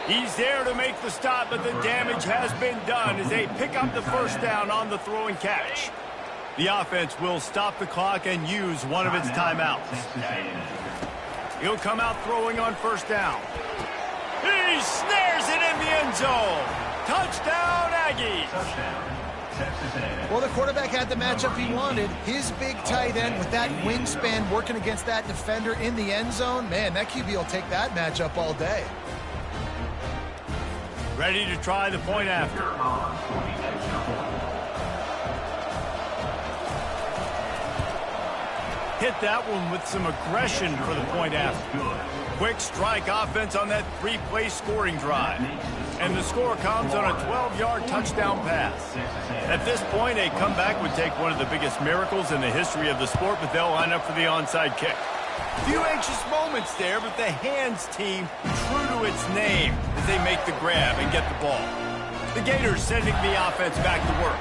He's there to make the stop, but the damage has been done as they pick up the first down on the throw and catch. The offense will stop the clock and use one of its timeouts. He'll come out throwing on first down. He snares it in the end zone. Touchdown, Aggies. Well, the quarterback had the matchup he wanted. His big tight end with that wingspan working against that defender in the end zone. Man, that QB will take that matchup all day. Ready to try the point after. Hit that one with some aggression for the point after. Quick strike offense on that three-play scoring drive. And the score comes on a 12-yard touchdown pass. At this point, a comeback would take one of the biggest miracles in the history of the sport, but they'll line up for the onside kick. Few anxious moments there, but the hands team true to its name as they make the grab and get the ball. The Gators sending the offense back to work.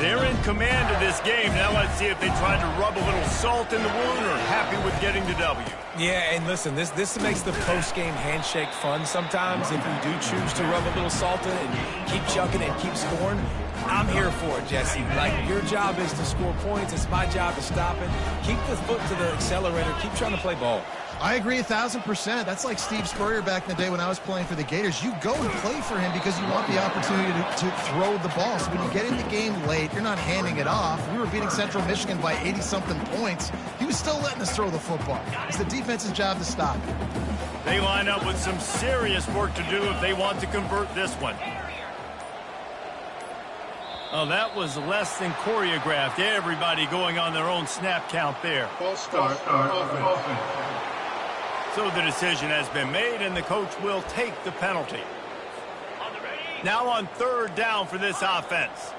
They're in command of this game. Now let's see if they try to rub a little salt in the wound or happy with getting the W. Yeah, and listen, this makes the post-game handshake fun sometimes. If we do choose to rub a little salt in it and keep chucking and keep scoring, I'm here for it, Jesse. Like, your job is to score points. It's my job to stop it. Keep the foot to the accelerator. Keep trying to play ball. I agree 1,000%. That's like Steve Spurrier back in the day when I was playing for the Gators. You go and play for him because you want the opportunity to throw the ball. So when you get in the game late, you're not handing it off. We were beating Central Michigan by 80-something points. He was still letting us throw the football. It's the defense's job to stop it. They line up with some serious work to do if they want to convert this one. Oh, that was less than choreographed. Everybody going on their own snap count there. False start offense. So the decision has been made, and the coach will take the penalty. Now on third down for this offense.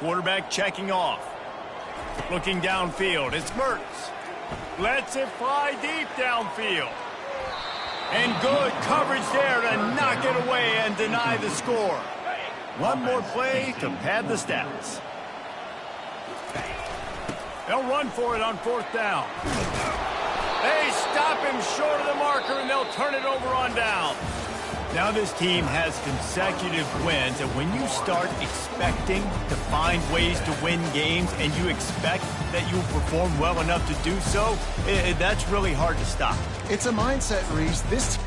Quarterback checking off. Looking downfield. It's Mertz. Lets it fly deep downfield. And good coverage there to knock it away and deny the score. One more play to pad the stats. They'll run for it on fourth down. They stop him short of the marker, and they'll turn it over on down. Now this team has consecutive wins, and when you start expecting to find ways to win games and you expect that you'll perform well enough to do so, that's really hard to stop. It's a mindset, Reese. This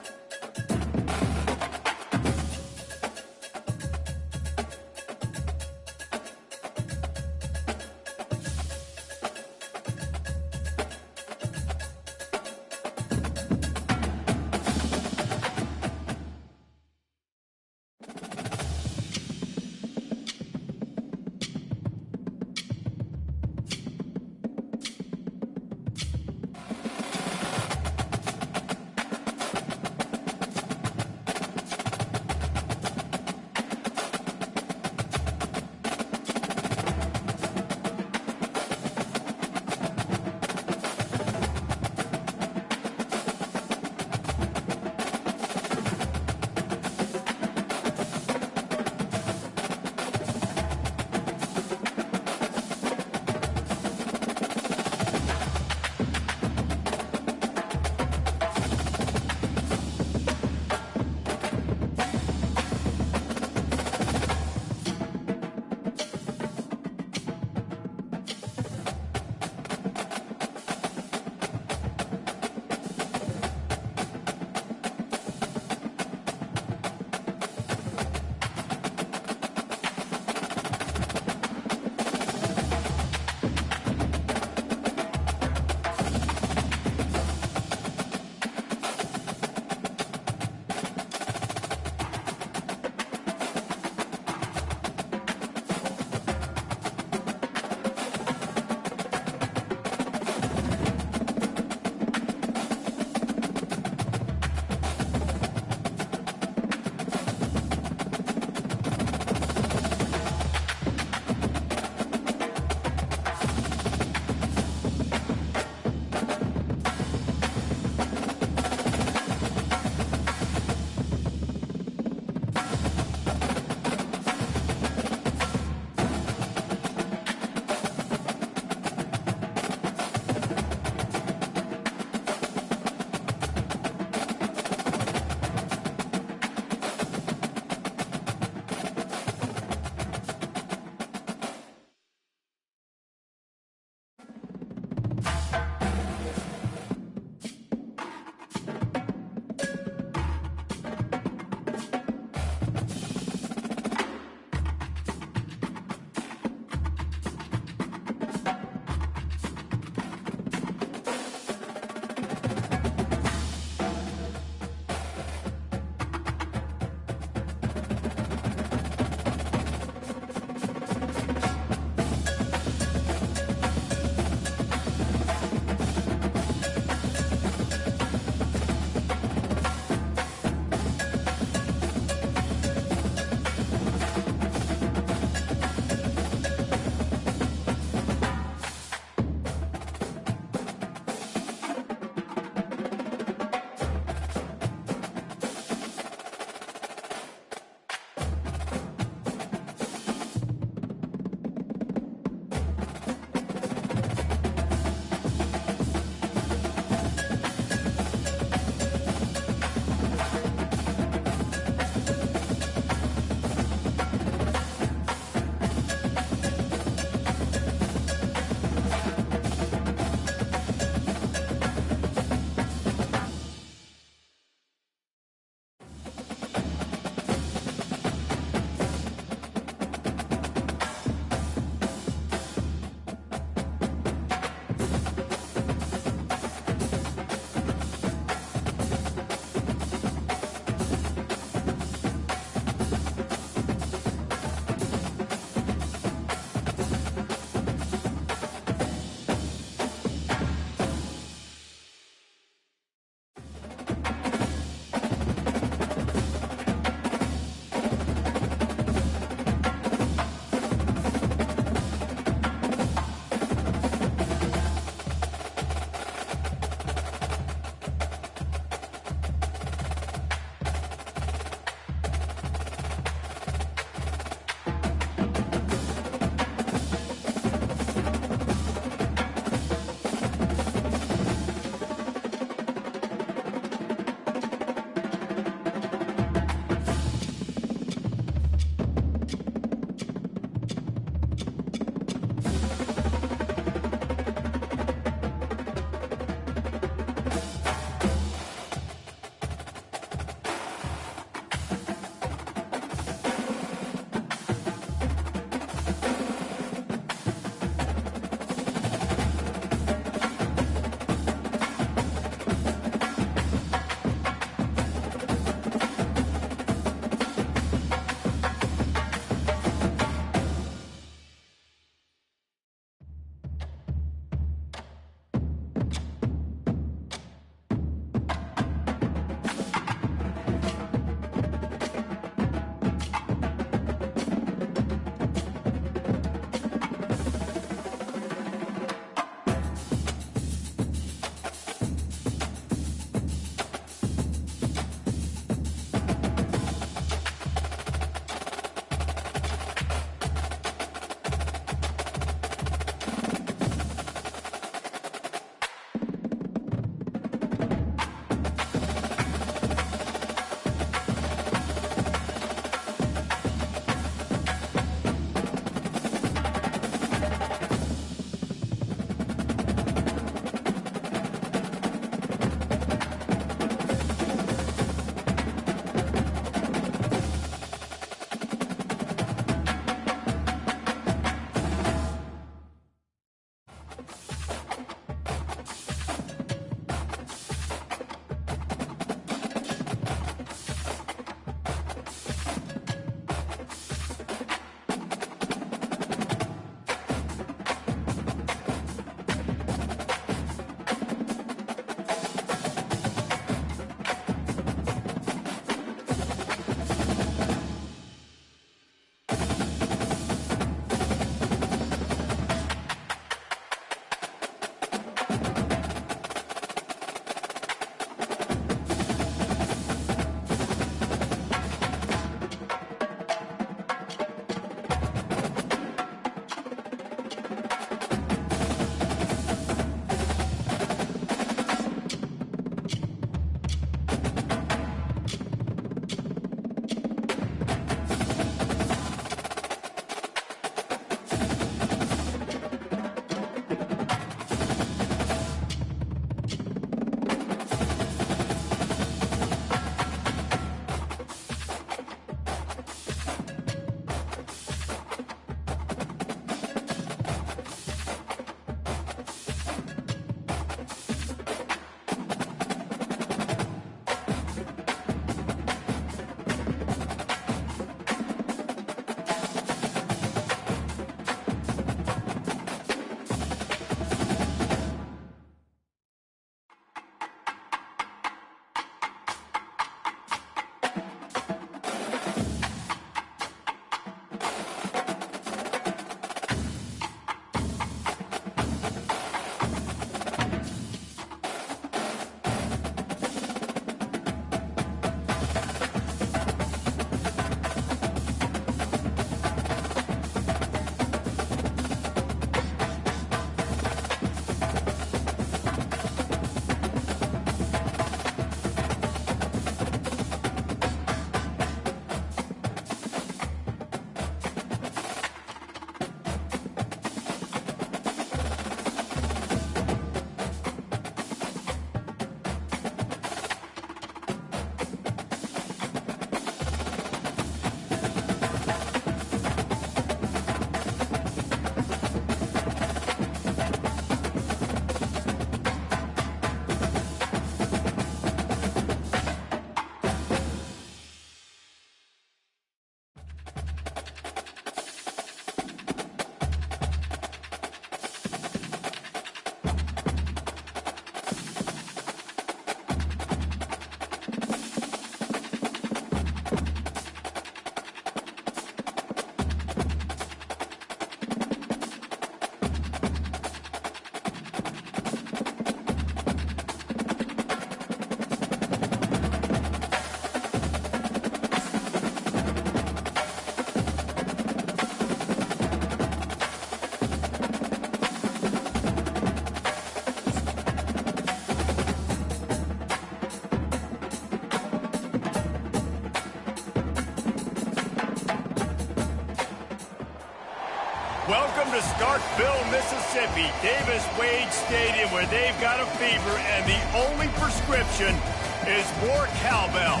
Welcome to Starkville, Mississippi, Davis Wade Stadium, where they've got a fever, and the only prescription is more cowbell.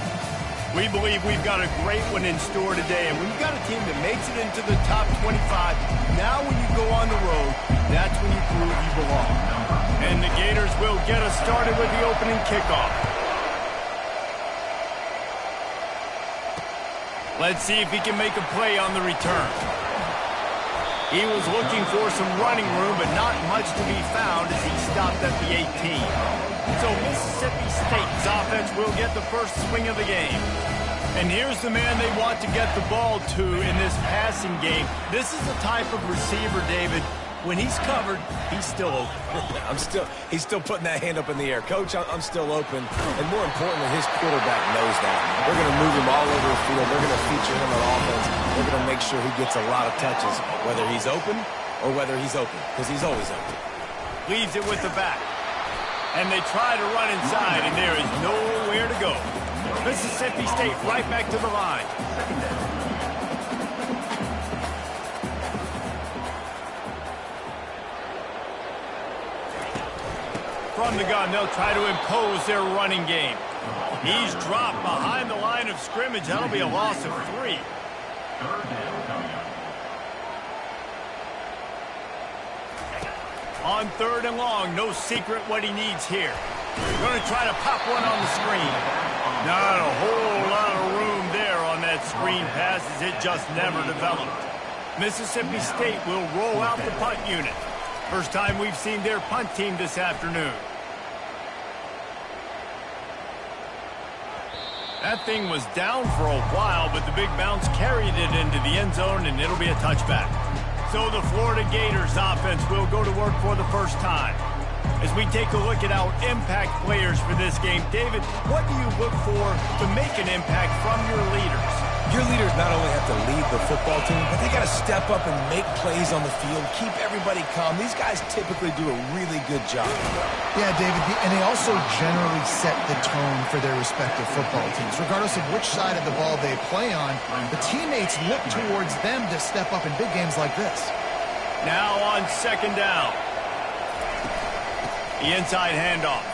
We believe we've got a great one in store today, and when you've got a team that makes it into the top 25, now when you go on the road, that's when you prove you belong. And the Gators will get us started with the opening kickoff. Let's see if he can make a play on the return. He was looking for some running room, but not much to be found as he stopped at the 18. So Mississippi State's offense will get the first swing of the game. And here's the man they want to get the ball to in this passing game. This is the type of receiver, David, when he's covered, he's still open. He's still putting that hand up in the air. Coach, I'm still open. And more importantly, his quarterback knows that. They're going to move him all over the field. They're going to feature him on offense. They're going to make sure he gets a lot of touches, whether he's open or whether he's open, because he's always open. Leaves it with the back. And they try to run inside, and there is nowhere to go. Mississippi State right back to the line. From the gun, they'll try to impose their running game. He's dropped behind the line of scrimmage. That'll be a loss of 3. On 3rd and long, no secret what he needs here. Going to try to pop one on the screen. Not a whole lot of room there on that screen pass as it just never developed. Mississippi State will roll out the punt unit. First time we've seen their punt team this afternoon. That thing was down for a while, but the big bounce carried it into the end zone, and it'll be a touchback. So the Florida Gators offense will go to work for the first time. As we take a look at our impact players for this game, David, what do you look for to make an impact from your leaders? Your leaders not only have to lead the football team, but they got to step up and make plays on the field, keep everybody calm. These guys typically do a really good job. Yeah, David, and they also generally set the tone for their respective football teams. Regardless of which side of the ball they play on, the teammates look towards them to step up in big games like this. Now on 2nd down. The inside handoff.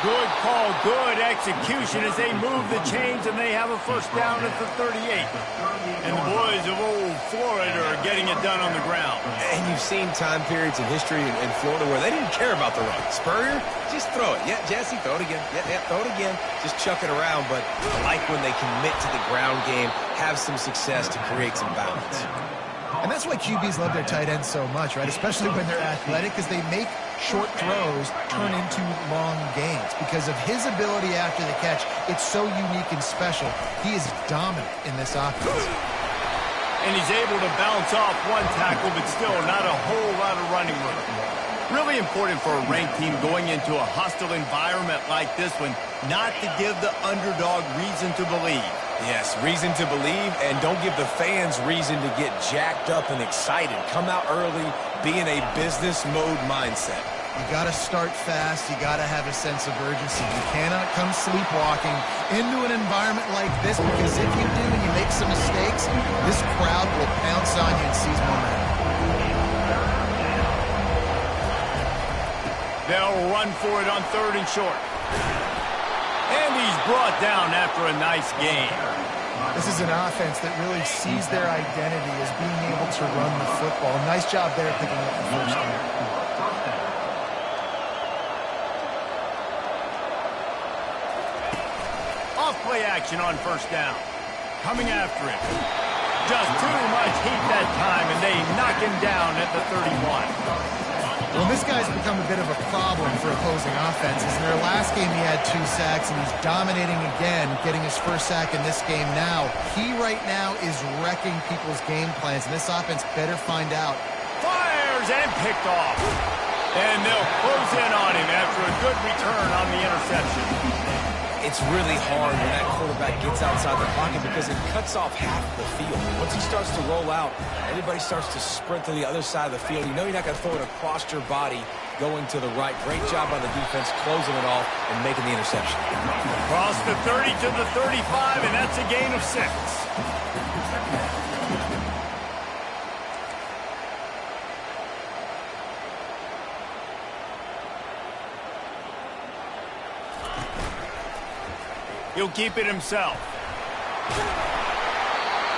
Good call, good execution as they move the chains, and they have a first down at the 38. And the boys of old Florida are getting it done on the ground. And you've seen time periods in history in Florida where they didn't care about the run. Spurrier, just throw it. Yeah, Jesse, throw it again. Yeah, throw it again. Just chuck it around. But I like when they commit to the ground game, have some success to create some balance. And that's why QBs love their tight ends so much, right? Especially when they're athletic, because they make short throws turn into long gains. Because of his ability after the catch, it's so unique and special. He is dominant in this offense. And he's able to bounce off one tackle, but still not a whole lot of running room. Really important for a ranked team going into a hostile environment like this one, not to give the underdog reason to believe. Yes, reason to believe, and don't give the fans reason to get jacked up and excited. Come out early, be in a business mode mindset. You got to start fast. You got to have a sense of urgency. You cannot come sleepwalking into an environment like this, because if you do and you make some mistakes, this crowd will pounce on you and seize momentum. They'll run for it on 3rd and short. And he's brought down after a nice game. This is an offense that really sees their identity as being able to run the football. Nice job there picking up the first down. Off play action on 1st down. Coming after him. Just too much heat that time, and they knock him down at the 31. Well, this guy's become a bit of a problem for opposing offenses. In their last game, he had 2 sacks, and he's dominating again, getting his first sack in this game now. He right now is wrecking people's game plans, and this offense better find out. Fires and picked off. And they'll close in on him after a good return on the interception. It's really hard when that quarterback gets outside the pocket because it cuts off half the field. Once he starts to roll out, everybody starts to sprint to the other side of the field. You know you're not going to throw it across your body going to the right. Great job by the defense closing it off and making the interception. Across the 30 to the 35, and that's a gain of 6. He'll keep it himself.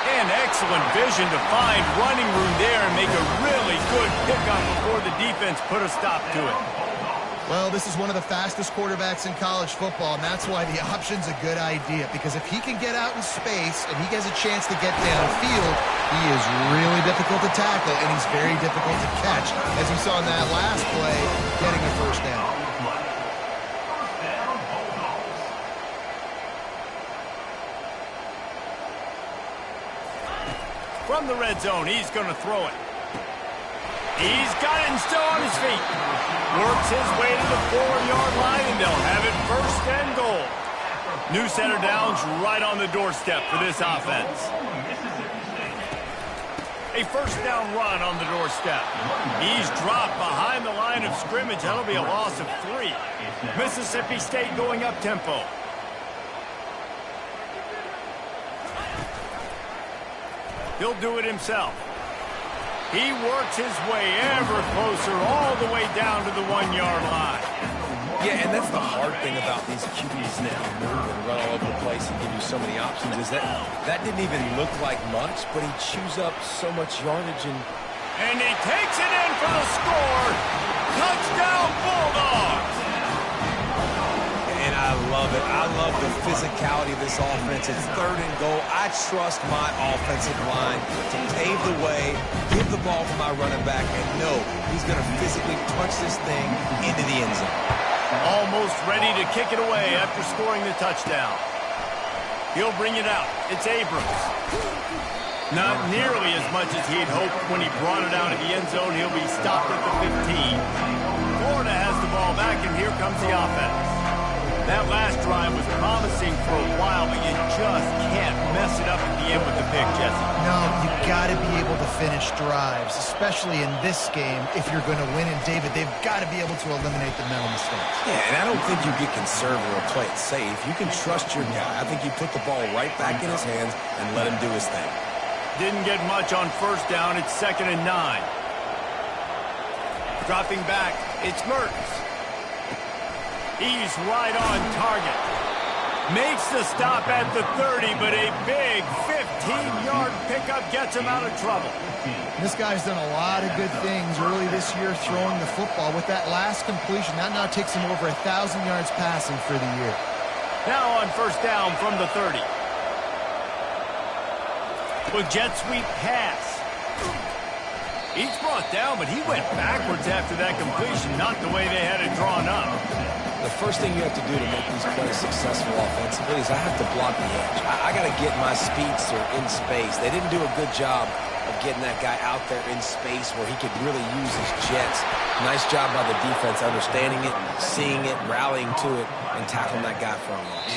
And excellent vision to find running room there and make a really good pickup before the defense put a stop to it. Well, this is one of the fastest quarterbacks in college football, and that's why the option's a good idea, because if he can get out in space and he gets a chance to get downfield, he is really difficult to tackle, and he's very difficult to catch, as you saw in that last play, getting a first down. From the red zone, he's going to throw it. He's got it and still on his feet. Works his way to the 4-yard line, and they'll have it first and goal. New set of downs right on the doorstep for this offense. A first down run on the doorstep. He's dropped behind the line of scrimmage. That'll be a loss of 3. Mississippi State going up tempo. He'll do it himself. He works his way ever closer all the way down to the 1-yard line. Yeah, and that's the hard thing about these QBs now. Move and run all over the place and give you so many options. Is that didn't even look like much, but he chews up so much yardage. And he takes it in for the score. Touchdown, Bulldogs! And I love it. I love the physicality of this offense. It's 3rd and goal. I trust my offensive line to pave the way, give the ball to my running back, and know he's going to physically punch this thing into the end zone. Almost ready to kick it away after scoring the touchdown. He'll bring it out. It's Abrams. Not nearly as much as he had hoped when he brought it out of the end zone. He'll be stopped at the 15. Florida has the ball back, and here comes the offense. That last drive was promising for a while, but you just can't mess it up at the end with the pick, Jesse. No, you got to be able to finish drives, especially in this game. If you're going to win, and David, they've got to be able to eliminate the mental mistakes. Yeah, and I don't think you get conservative or play it safe. You can trust your guy. I think you put the ball right back in his hands and let him do his thing. Didn't get much on first down. It's 2nd and 9. Dropping back, it's Mertz. He's right on target. Makes the stop at the 30, but a big 15-yard pickup gets him out of trouble. This guy's done a lot of good things early this year throwing the football. With that last completion, that now takes him over 1,000 yards passing for the year. Now on first down from the 30. With jet sweep pass. He's brought down, but he went backwards after that completion, not the way they had it drawn up. The first thing you have to do to make these plays successful offensively is I have to block the edge. I got to get my speedster in space. They didn't do a good job of getting that guy out there in space where he could really use his jets. Nice job by the defense understanding it, seeing it, rallying to it, and tackling that guy for a loss.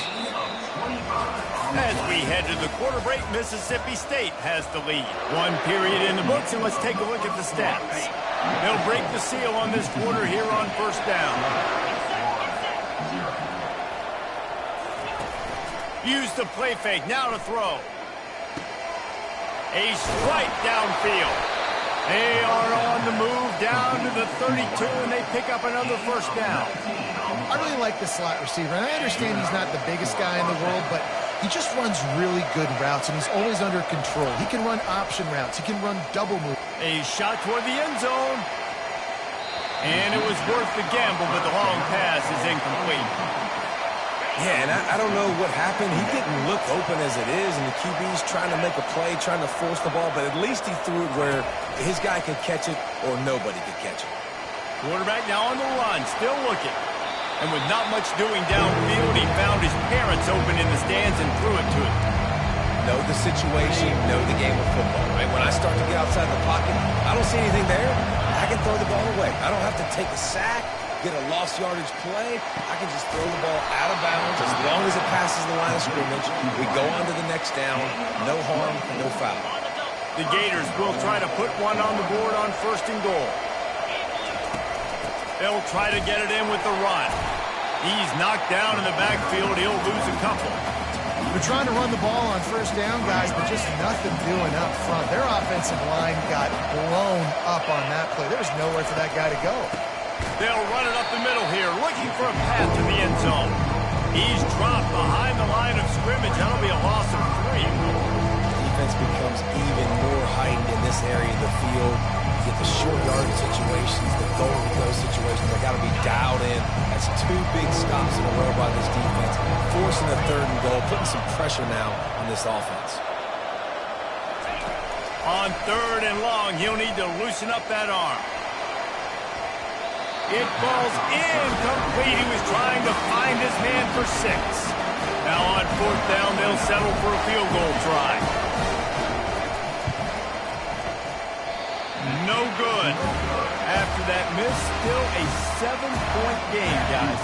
As we head to the quarter break, Mississippi State has the lead. 1 period in the books, and let's take a look at the stats. They'll break the seal on this quarter here on first down. Use the play fake, now to throw. A strike downfield. They are on the move down to the 32, and they pick up another first down. I really like the slot receiver, and I understand he's not the biggest guy in the world, but he just runs really good routes, and he's always under control. He can run option routes. He can run double move. A shot toward the end zone. And it was worth the gamble, but the long pass is incomplete. Yeah, and I don't know what happened. He didn't look open as it is, and the QB's trying to make a play, trying to force the ball, but at least he threw it where his guy could catch it or nobody could catch it. Quarterback now on the run, still looking. And with not much doing downfield, he found his parents open in the stands and threw it to him. Know the situation, know the game of football, right? When I start to get outside the pocket, I don't see anything there. I can throw the ball away. I don't have to take a sack, get a lost yardage play. I can just throw the ball out of bounds as long as it passes the line of scrimmage. We go on to the next down. No harm, no foul. The Gators will try to put one on the board on first and goal. They'll try to get it in with the run. He's knocked down in the backfield. He'll lose a couple. They're trying to run the ball on first down, guys, but just nothing doing up front. Their offensive line got blown up on that play. There was nowhere for that guy to go. They'll run it up the middle here, looking for a path to the end zone. He's dropped behind the line of That'll be a loss of 3. Defense becomes even more heightened in this area of the field. You get the short yardage situations, the goal-to-go situations. They got to be dialed in. That's 2 big stops in a row by this defense, forcing the 3rd and goal, putting some pressure now on this offense. On 3rd and long, he'll need to loosen up that arm. It falls incomplete. He was trying to find his man for 6. Now on 4th down, they'll settle for a field goal try. No good. After that miss, still a 7-point game, guys.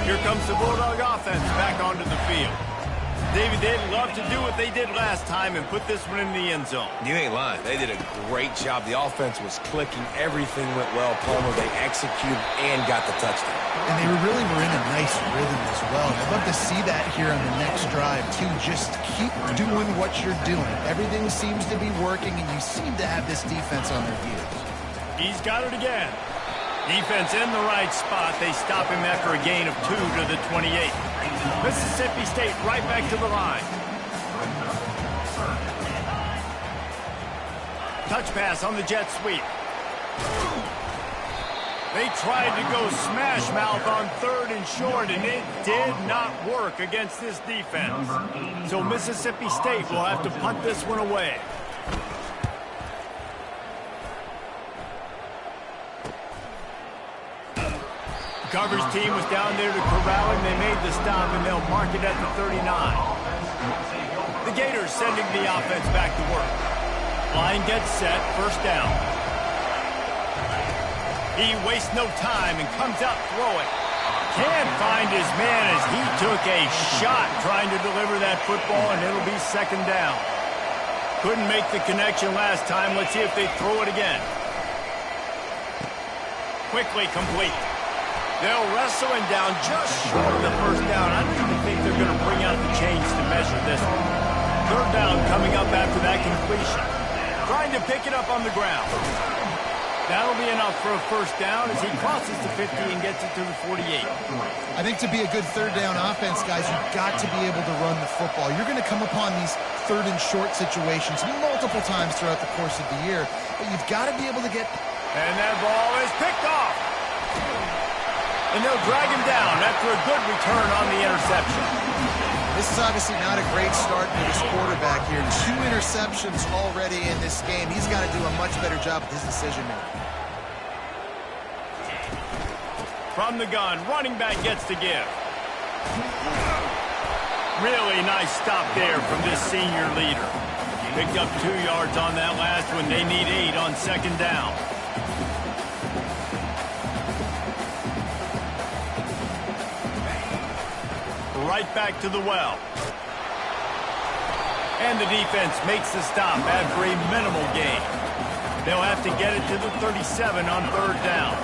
Here comes the Bulldog offense back onto the field. David, they'd love to do what they did last time and put this one in the end zone. You ain't lying. They did a great job. The offense was clicking. Everything went well, Palmer. They executed and got the touchdown. And they really were in a nice rhythm as well. I'd love to see that here on the next drive, too. Just keep doing what you're doing. Everything seems to be working, and you seem to have this defense on their heels. He's got it again. Defense in the right spot. They stop him after a gain of 2 to the 28. Mississippi State right back to the line. Touch pass on the jet sweep. They tried to go smash mouth on 3rd and short, and it did not work against this defense. So Mississippi State will have to punt this one away. Coverage team was down there to corral him. They made the stop, and they'll mark it at the 39. The Gators sending the offense back to work. Line gets set, 1st down. He wastes no time and comes out throwing. Can't find his man as he took a shot trying to deliver that football, and it'll be 2nd down. Couldn't make the connection last time. Let's see if they throw it again. Quickly complete. They'll wrestle him down just short of the 1st down. I don't even think they're going to bring out the chains to measure this one. 3rd down coming up after that completion. Trying to pick it up on the ground. That'll be enough for a 1st down as he crosses the 50 and gets it to the 48. I think to be a good 3rd down offense, guys, you've got to be able to run the football. You're going to come upon these 3rd and short situations multiple times throughout the course of the year, but you've got to be able to get... And that ball is picked off. And they'll drag him down after a good return on the interception. This is obviously not a great start for this quarterback here. 2 interceptions already in this game. He's got to do a much better job with his decision-making. From the gun, running back gets to give. Really nice stop there from this senior leader. Picked up 2 yards on that last one. They need 8 on 2nd down. Right back to the well. And the defense makes the stop after a minimal gain. They'll have to get it to the 37 on 3rd down.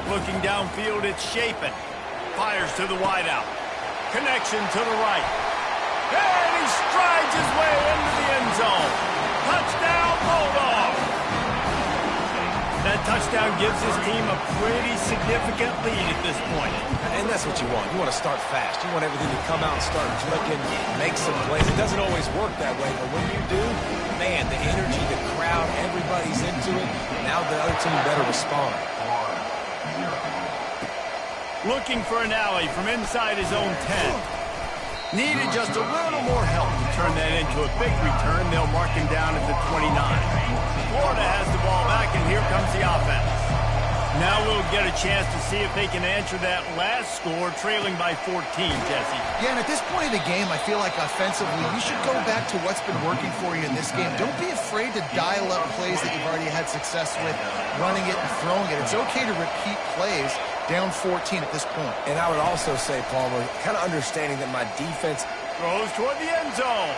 Looking downfield, it's Shapen. Fires to the wideout. Connection to the right. And he strides his way into the end zone. Touchdown, Bulldog! That touchdown gives his team a pretty significant lead at this point. And that's what you want. You want to start fast. You want everything to come out and start clicking, make some plays. It doesn't always work that way, but when you do, man, the energy, the crowd, everybody's into it. Now the other team better respond. Looking for an alley from inside his own 10. Needed just a little more help to turn that into a big return. They'll mark him down at the 29. Florida has the ball back, and here comes the offense. Now we'll get a chance to see if they can answer that last score, trailing by 14, Jesse. Yeah, and at this point of the game, I feel like offensively, you should go back to what's been working for you in this game. Don't be afraid to dial up plays that you've already had success with, running it and throwing it. It's okay to repeat plays down 14 at this point. And I would also say, Palmer, kind of understanding that my defense Throws toward the end zone.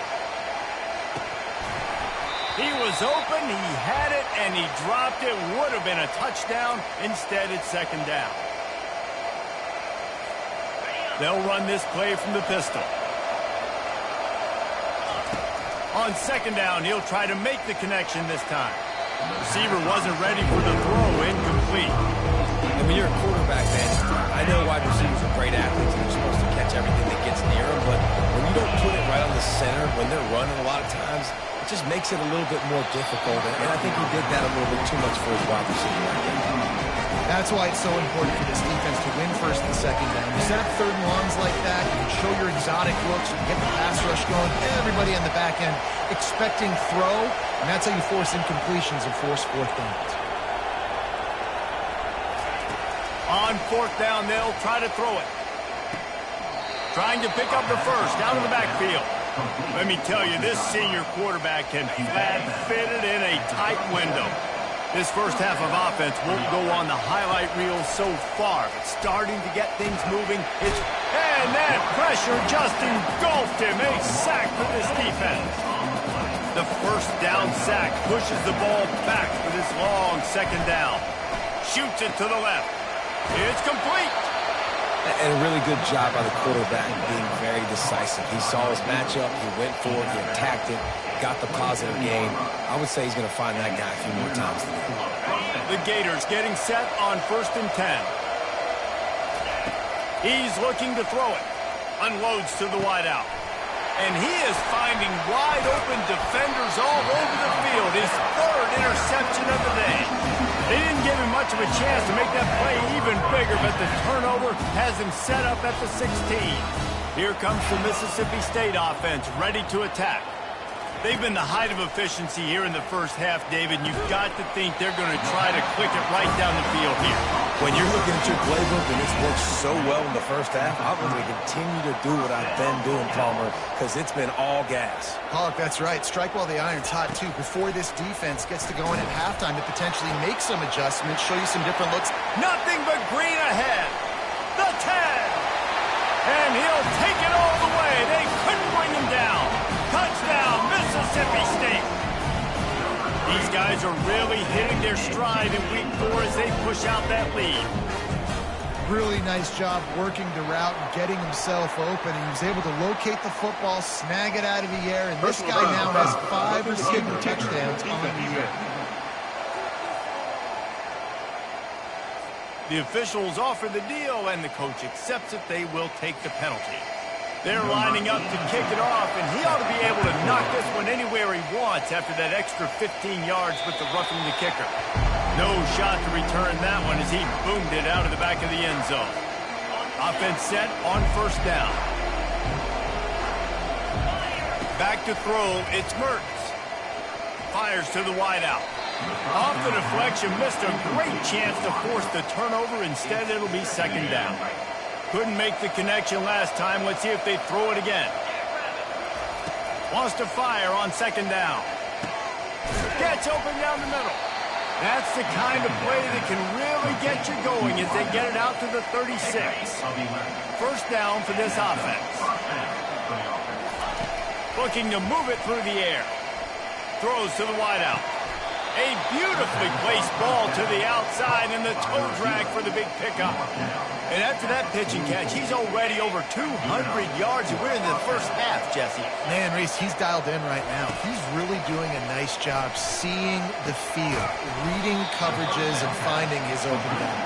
He was open, he had it, and he dropped it. Would have been a touchdown. Instead, it's 2nd down. They'll run this play from the pistol. On 2nd down, he'll try to make the connection this time. Receiver wasn't ready for the throw, incomplete. And when you're a quarterback, man, I know wide receivers are great athletes and they're supposed to catch everything that gets near them, but when you don't put it right on the center, when they're running a lot of times, it just makes it a little bit more difficult. And I think he did that a little bit too much for his wide receiver right there. That's why it's so important for this defense to win first and second down. You set up third and longs like that, you can show your exotic looks, you can get the pass rush going, everybody on the back end expecting throw, and that's how you force incompletions and force fourth downs. On fourth down, they'll try to throw it. Trying to pick up the first, out of the backfield. Let me tell you, this senior quarterback can flat fit it in a tight window. This first half of offense won't go on the highlight reel so far, but starting to get things moving. And that pressure just engulfed him. A sack for this defense. The first down sack pushes the ball back for this long second down. Shoots it to the left. It's complete. And a really good job by the quarterback being very decisive. He saw his matchup, he went for it, he attacked it, got the positive gain. I would say he's going to find that guy a few more times today. The Gators getting set on 1st and 10. He's looking to throw it. Unloads to the wideout. And he is finding wide open defenders all over the field. His third interception of the day. They didn't give him much of a chance to make that play even bigger, but the turnover has him set up at the 16. Here comes the Mississippi State offense, ready to attack. They've been the height of efficiency here in the first half, David. You've got to think they're going to try to click it right down the field here. When you're looking at your playbook and it's worked so well in the first half, I'm going to continue to do what I've been doing, Palmer, because it's been all gas. Pollock, that's right. Strike while the iron's hot, too. Before this defense gets to going at halftime to potentially make some adjustments, show you some different looks. Nothing but green ahead. The tag. And he'll take it all the way. They couldn't bring him down. Touchdown, Mississippi State. These guys are really hitting their stride in week 4 as they push out that lead. Really nice job working the route and getting himself open. He was able to locate the football, snag it out of the air, and this guy now has 5 receiving touchdowns on the year. The officials offer the deal, and the coach accepts it. They will take the penalty. They're lining up to kick it off, and he ought to be able to knock this one anywhere he wants after that extra 15 yards with the roughing the kicker. No shot to return that one as he boomed it out of the back of the end zone. Offense set on 1st down. Back to throw, it's Mertz. Fires to the wideout. Off the deflection, missed a great chance to force the turnover. Instead, it'll be 2nd down. Couldn't make the connection last time. Let's see if they throw it again. Wants to fire on 2nd down. Gets open down the middle. That's the kind of play that can really get you going as they get it out to the 36. 1st down for this offense. Looking to move it through the air. Throws to the wideout. A beautifully placed ball to the outside and the toe drag for the big pickup. And after that pitch and catch, he's already over 200 yards, and we're in the first half, Jesse. Man, Reese, he's dialed in right now. He's really doing a nice job seeing the field, reading coverages, and finding his open down.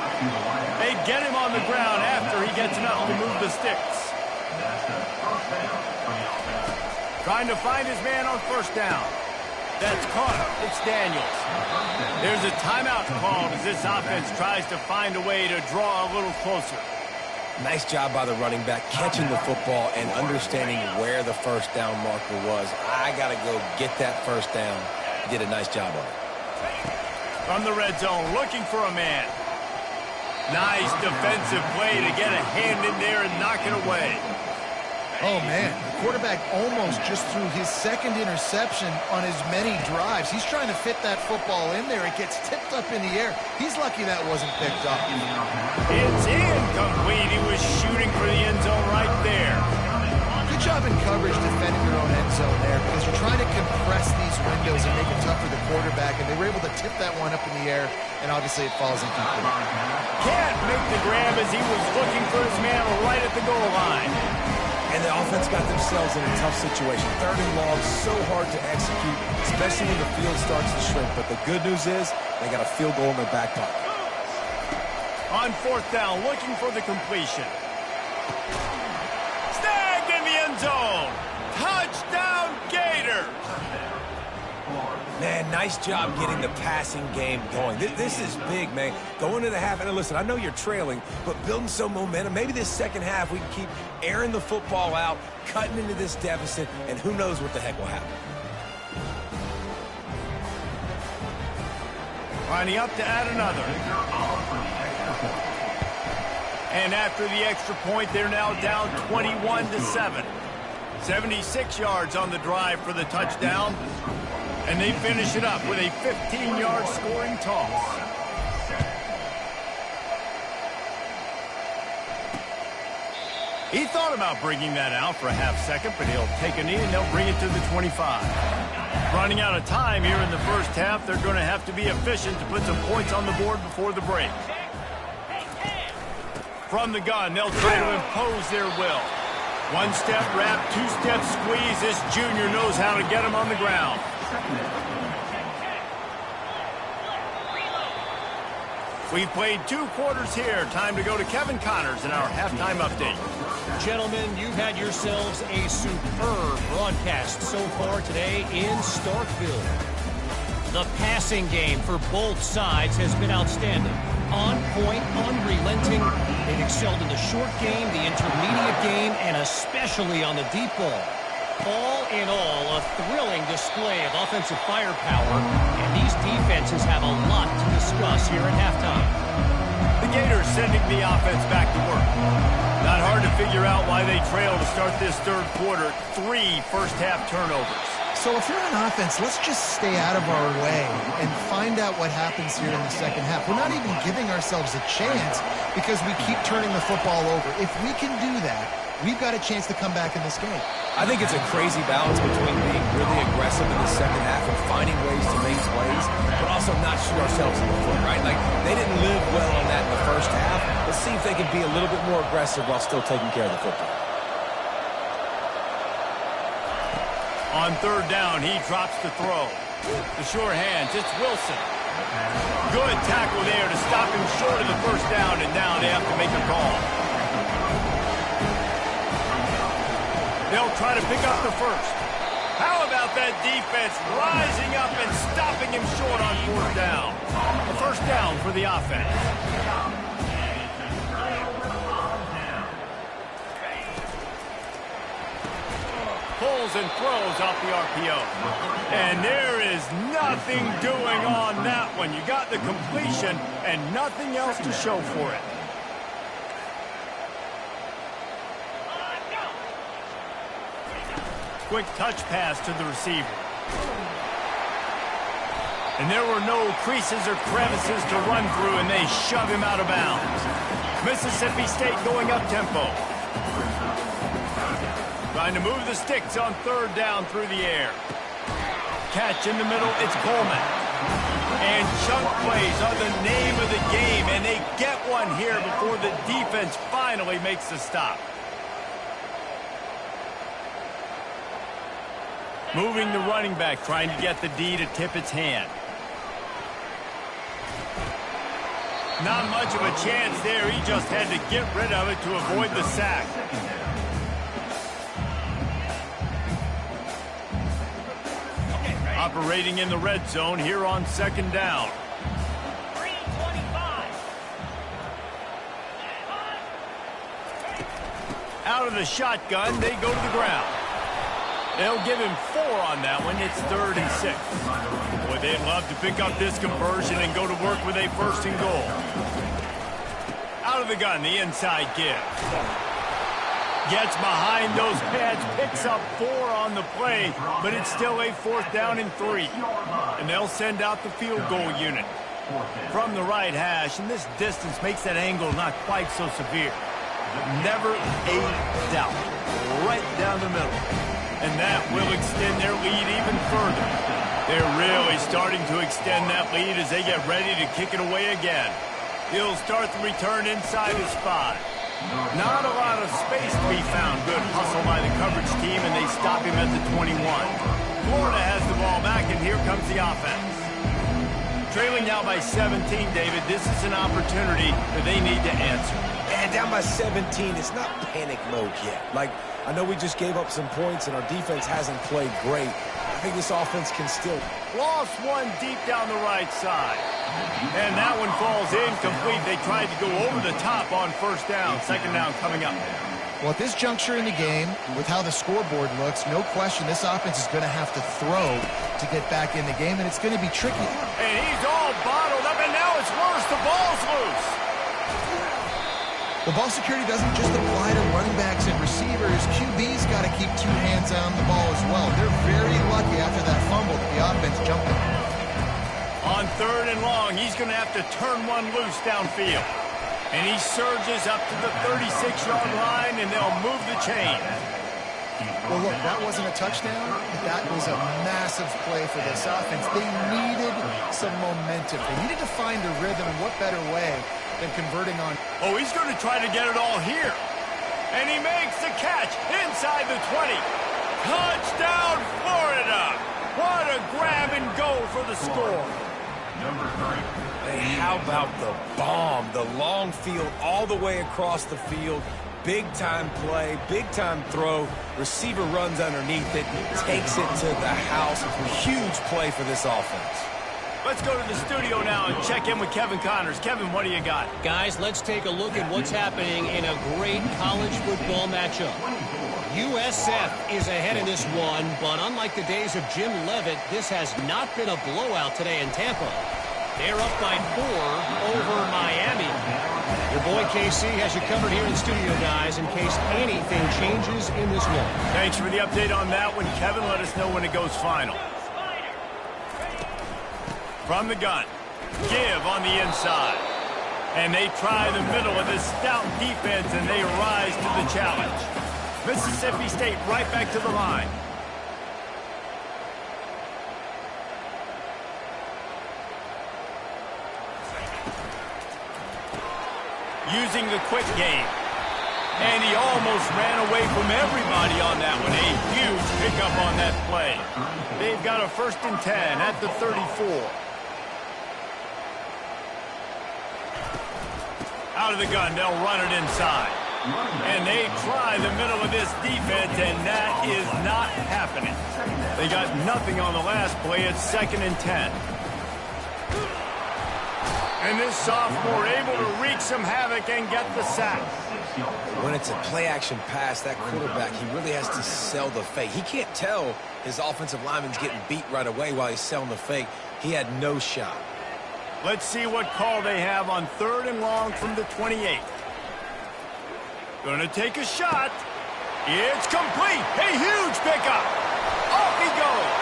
They get him on the ground after he gets enough to move the sticks. Trying to find his man on 1st down. That's caught. It's Daniels. There's a timeout called as this offense tries to find a way to draw a little closer. Nice job by the running back, catching the football and understanding where the 1st down marker was. I got to go get that 1st down. He did a nice job on it. From the red zone, looking for a man. Nice defensive play to get a hand in there and knock it away. Oh, man, the quarterback almost just threw his 2nd interception on as many drives. He's trying to fit that football in there. It gets tipped up in the air. He's lucky that wasn't picked up. It's incomplete. He was shooting for the end zone right there. Good job in coverage defending your own end zone there because you're trying to compress these windows and make it tough for the quarterback, and they were able to tip that one up in the air, and obviously it falls incomplete. Can't make the grab as he was looking for his man right at the goal line. and the offense got themselves in a tough situation. 3rd and long, so hard to execute, especially when the field starts to shrink. But the good news is they got a field goal in their back pocket. On 4th down, looking for the completion. Snagged in the end zone. Touchdown, Gators. Man, nice job getting the passing game going. This is big, man. Going into the half, and listen, I know you're trailing, but building some momentum. Maybe this second half we can keep airing the football out, cutting into this deficit, and who knows what the heck will happen. Lining up to add another. And after the extra point, they're now down 21-7. 76 yards on the drive for the touchdown. And they finish it up with a 15-yard scoring toss. He thought about bringing that out for a half second, but he'll take a knee and they'll bring it to the 25. Running out of time here in the first half, they're going to have to be efficient to put some points on the board before the break. From the gun, they'll try to impose their will. 1-step wrap, 2-step squeeze. This junior knows how to get him on the ground. We've played 2 quarters here. Time to go to Kevin Connors in our halftime update. Gentlemen, you've had yourselves a superb broadcast so far today in Starkville. The passing game for both sides has been outstanding. On point, unrelenting. They've excelled in the short game, the intermediate game, and especially on the deep ball. All in all, a thrilling display of offensive firepower, and these defenses have a lot to discuss here at halftime. The Gators sending the offense back to work. Not hard to figure out why they trail to start this 3rd quarter. 3 first-half turnovers. So if you're on offense, let's just stay out of our way and find out what happens here in the second half. We're not even giving ourselves a chance because we keep turning the football over. If we can do that, we've got a chance to come back in this game. I think it's a crazy balance between being really aggressive in the second half and finding ways to make plays, but also not shoot ourselves in the foot, right? Like, they didn't live well on that in the first half. Let's see if they can be a little bit more aggressive while still taking care of the football. On 3rd down, he drops the throw. The sure hands, it's Wilson. Good tackle there to stop him short of the first down, and now they have to make a call. They'll try to pick up the first. How about that defense rising up and stopping him short on 4th down? A first down for the offense. Pulls and throws off the RPO. And there is nothing doing on that one. You got the completion and nothing else to show for it. Quick touch pass to the receiver. And there were no creases or crevices to run through, and they shove him out of bounds. Mississippi State going up-tempo. Trying to move the sticks on 3rd down through the air. Catch in the middle, it's Coleman. And chunk plays are the name of the game, and they get one here before the defense finally makes the stop. Moving the running back, trying to get the D to tip its hand. Not much of a chance there. He just had to get rid of it to avoid the sack. Operating in the red zone here on 2nd down. 3:25. Out of the shotgun, they go to the ground. They'll give him 4 on that one. It's 3rd and 6. Boy, they'd love to pick up this conversion and go to work with a 1st and goal. Out of the gun, the inside give. Gets behind those pads, picks up 4 on the play, but it's still a 4th down and 3. And they'll send out the field goal unit. From the right hash, and this distance makes that angle not quite so severe. Never a doubt. Right down the middle. And that will extend their lead even further. They're really starting to extend that lead as they get ready to kick it away again. He'll start the return inside his 5. Not a lot of space to be found. Good hustle by the coverage team, and they stop him at the 21. Florida has the ball back, and here comes the offense. Trailing now by 17, David. This is an opportunity that they need to answer. And down by 17, it's not panic mode yet. Like, I know we just gave up some points, and our defense hasn't played great. I think this offense can still... Lost one deep down the right side. And that one falls incomplete. They tried to go over the top on first down. Second down coming up. Well, at this juncture in the game, with how the scoreboard looks, no question this offense is going to have to throw to get back in the game, and it's going to be tricky. And he's all bottled up, and now it's worse. The ball's loose. Well, ball security doesn't just apply to running backs and receivers. QB's got to keep two hands on the ball as well. They're very lucky after that fumble that the offense jumped in. On third and long, he's going to have to turn one loose downfield. And he surges up to the 36-yard line, and they'll move the chain. Well, look, that wasn't a touchdown. That was a massive play for this offense. They needed some momentum. They needed to find a rhythm, and what better way than converting on... Oh, he's going to try to get it all here. And he makes the catch inside the 20. Touchdown, Florida! What a grab and go for the score. Number 3. Hey, how about the bomb? The long field all the way across the field. Big-time play, big-time throw. Receiver runs underneath it, takes it to the house. Huge play for this offense. Let's go to the studio now and check in with Kevin Connors. Kevin, what do you got? Guys, let's take a look at what's happening in a great college football matchup. USF is ahead in this one, but unlike the days of Jim Leavitt, this has not been a blowout today in Tampa. They're up by 4 over Miami. Your boy KC has you covered here in the studio, guys, in case anything changes in this one. Thanks for the update on that one, Kevin. Let us know when it goes final. From the gun, give on the inside. And they try the middle of this stout defense, and they rise to the challenge. Mississippi State right back to the line. Using the quick game. And he almost ran away from everybody on that one. A huge pickup on that play. They've got a 1st and 10 at the 34. Out of the gun, they'll run it inside. And they try the middle of this defense, and that is not happening. They got nothing on the last play. It's 2nd and 10. And this sophomore able to wreak some havoc and get the sack. When it's a play-action pass, that quarterback, he really has to sell the fake. He can't tell his offensive lineman's getting beat right away while he's selling the fake. He had no shot. Let's see what call they have on 3rd and long from the 28. Gonna take a shot. It's complete. A huge pickup. Off he goes.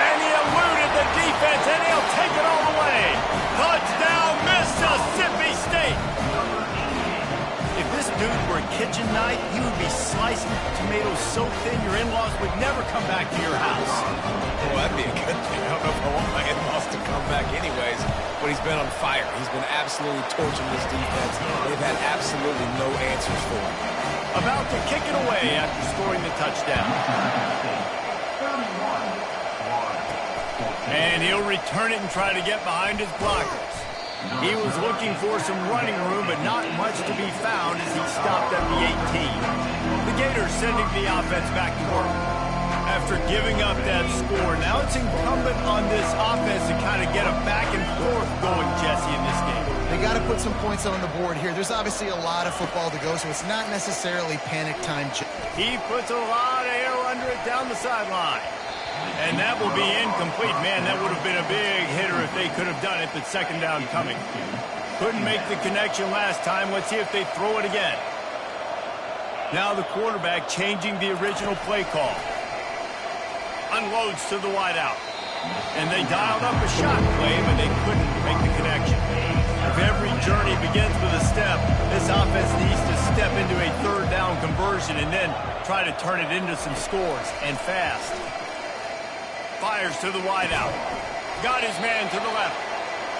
And he eluded the defense, and he'll take it all the way. Touchdown, Mississippi State. If this dude were a kitchen knife, he would be slicing tomatoes so thin your in-laws would never come back to your house. Well, that'd be a good thing. I don't know if I want my in-laws to come back anyways, but he's been on fire. He's been absolutely torching this defense. They've had absolutely no answers for him. About to kick it away after scoring the touchdown. And he'll return it and try to get behind his blockers. He was looking for some running room, but not much to be found as he stopped at the 18. The Gators sending the offense back to work. After giving up that score, now it's incumbent on this offense to kind of get a back and forth going, Jesse, in this game. They got to put some points on the board here. There's obviously a lot of football to go, so it's not necessarily panic time. He puts a lot of air under it down the sideline. And that will be incomplete. Man, that would have been a big hitter if they could have done it, but 2nd down coming. Couldn't make the connection last time. Let's see if they throw it again. Now the quarterback changing the original play call. Unloads to the wideout. And they dialed up a shot play, but they couldn't make the connection. If every journey begins with a step, this offense needs to step into a 3rd down conversion and then try to turn it into some scores, and fast. Fires to the wideout. Got his man to the left.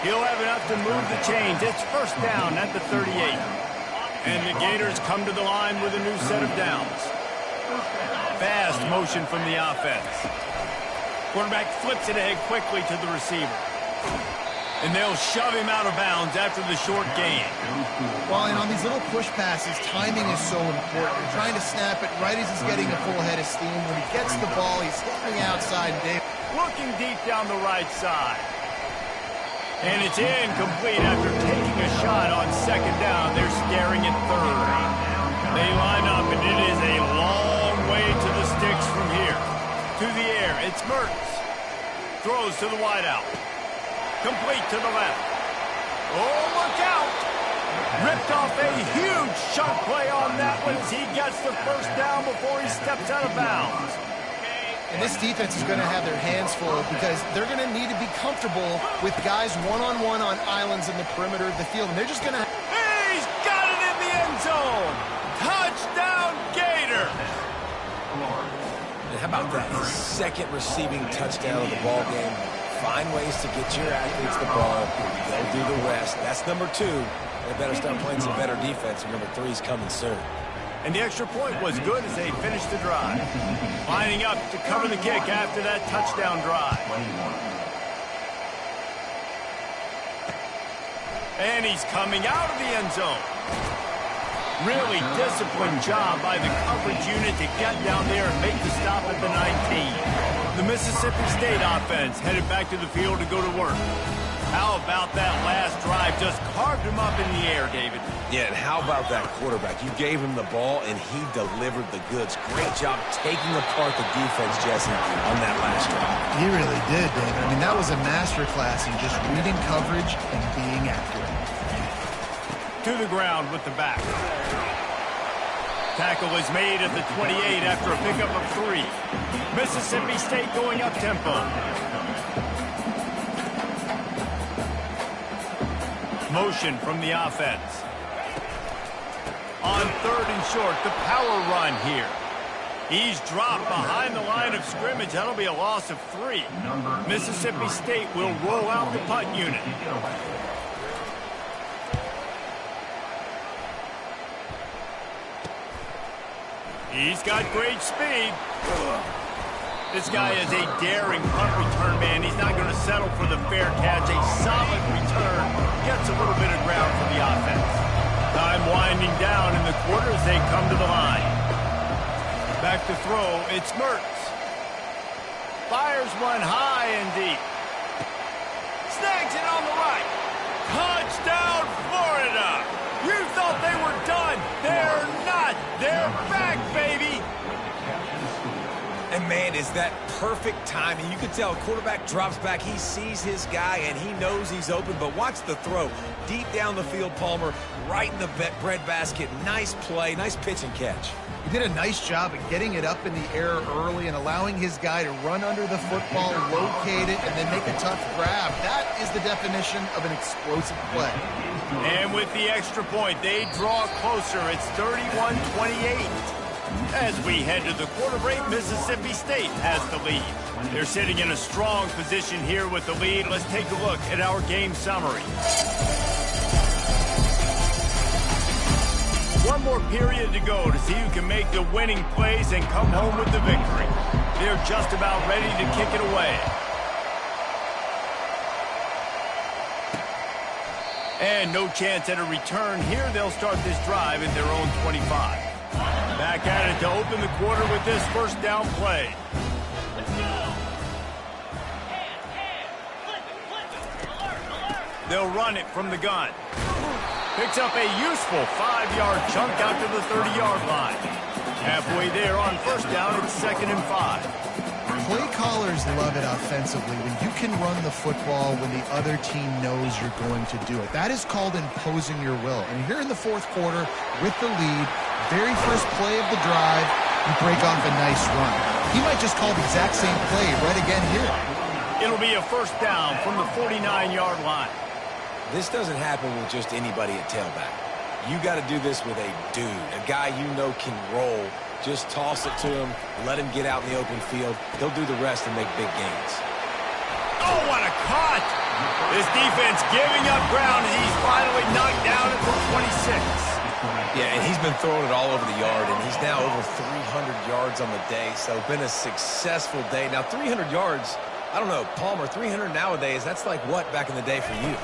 He'll have enough to move the chains. It's 1st down at the 38. And the Gators come to the line with a new set of downs. Fast motion from the offense. Quarterback flips it ahead quickly to the receiver. And they'll shove him out of bounds after the short gain. Well, and on these little push passes, timing is so important. You're trying to snap it right as he's getting a full head of steam. When he gets the ball, he's stepping outside. Dave looking deep down the right side. And it's incomplete after taking a shot on second down. They're staring at third. They line up, and it is a long way to the sticks from here. To the air, it's Mertz. Throws to the wideout. Complete to the left. Oh, look out! Ripped off a huge shot play on that one as he gets the first down before he steps out of bounds. And this defense is going to have their hands full because they're going to need to be comfortable with guys one-on-one on islands in the perimeter of the field. And they're just going to... He's got it in the end zone! Touchdown, Gator! And how about that? His second receiving touchdown of the ball game. Find ways to get your athletes the ball. They'll do the rest. That's number 2. They better start playing some better defense. Number 3's coming soon. And the extra point was good as they finished the drive. Lining up to cover the kick after that touchdown drive. And he's coming out of the end zone. Really disciplined job by the coverage unit to get down there and make the stop at the 19. The Mississippi State offense headed back to the field to go to work. How about that last drive? Just carved him up in the air, David. Yeah, and how about that quarterback? You gave him the ball, and he delivered the goods. Great job taking apart the defense, Jesse, on that last drive. He really did, David. I mean, that was a masterclass in just reading coverage and being accurate. To the ground with the back. Tackle is made at the 28 after a pickup of 3. Mississippi State going up-tempo. Motion from the offense. On 3rd and short, the power run here. He's dropped behind the line of scrimmage. That'll be a loss of 3. Mississippi State will roll out the punt unit. He's got great speed. This guy is a daring punt return man. He's not going to settle for the fair catch. A solid return. Gets a little bit of ground for the offense. Time winding down in the quarter as they come to the line. Back to throw. It's Mertz. Fires one high and deep. Snags it on the right. Touchdown, Florida. You thought they were done. They're not. They're back, baby. And, man, is that perfect timing. You can tell quarterback drops back. He sees his guy, and he knows he's open. But watch the throw. Deep down the field, Palmer, right in the breadbasket. Nice play, nice pitch and catch. He did a nice job at getting it up in the air early and allowing his guy to run under the football, locate it, and then make a tough grab. That is the definition of an explosive play. And with the extra point, they draw closer. It's 31-28. As we head to the quarter break, Mississippi State has the lead. They're sitting in a strong position here with the lead. Let's take a look at our game summary. One more period to go to see who can make the winning plays and come home with the victory. They're just about ready to kick it away. And no chance at a return here. They'll start this drive at their own 25. Back at it to open the quarter with this first down play. Let's go. Flip it. Alert. They'll run it from the gun. Picks up a useful 5-yard chunk out to the 30-yard line. Halfway there on first down, it's 2nd and 5. Play callers love it offensively when you can run the football when the other team knows you're going to do it. That is called imposing your will. And here in the fourth quarter with the lead, very first play of the drive, you break off a nice run. He might just call the exact same play right again here. It'll be a first down from the 49-yard line. This doesn't happen with just anybody at tailback. You got to do this with a dude, a guy you know can roll. Just toss it to him, let him get out in the open field. He'll do the rest and make big gains. Oh, what a cut! This defense giving up ground as he's finally knocked down at the 26. Yeah, and he's been throwing it all over the yard, and he's now over 300 yards on the day, so been a successful day. Now, 300 yards, I don't know, Palmer, 300 nowadays, that's like what back in the day for you?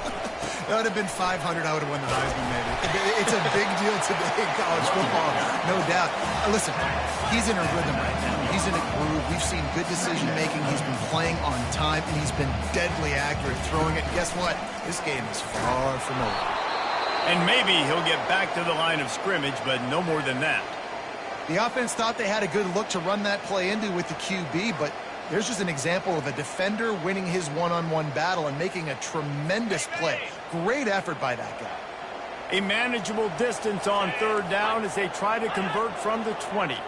That would have been 500. I would have won the Heisman, maybe. It's a big deal today in college football, no doubt. Listen, he's in a rhythm right now. He's in a groove. We've seen good decision-making. He's been playing on time, and he's been deadly accurate throwing it. And guess what? This game is far from over. And maybe he'll get back to the line of scrimmage, but no more than that. The offense thought they had a good look to run that play into with the QB, but there's just an example of a defender winning his one-on-one battle and making a tremendous play. Great effort by that guy. A manageable distance on third down as they try to convert from the 20.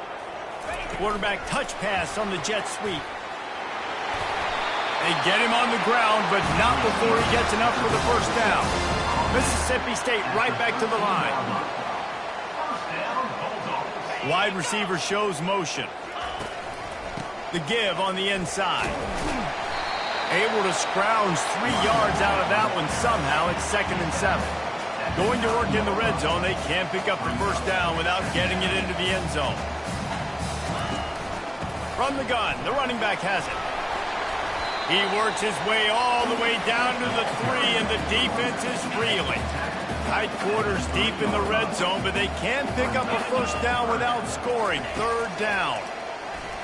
Quarterback touch pass on the jet sweep. They get him on the ground, but not before he gets enough for the first down. Mississippi State right back to the line. Wide receiver shows motion. The give on the inside. Able to scrounge 3 yards out of that one somehow. It's 2nd and 7. Going to work in the red zone. They can't pick up the first down without getting it into the end zone. From the gun, the running back has it. He works his way all the way down to the 3, and the defense is reeling. Tight quarters deep in the red zone, but they can't pick up a first down without scoring. 3rd down.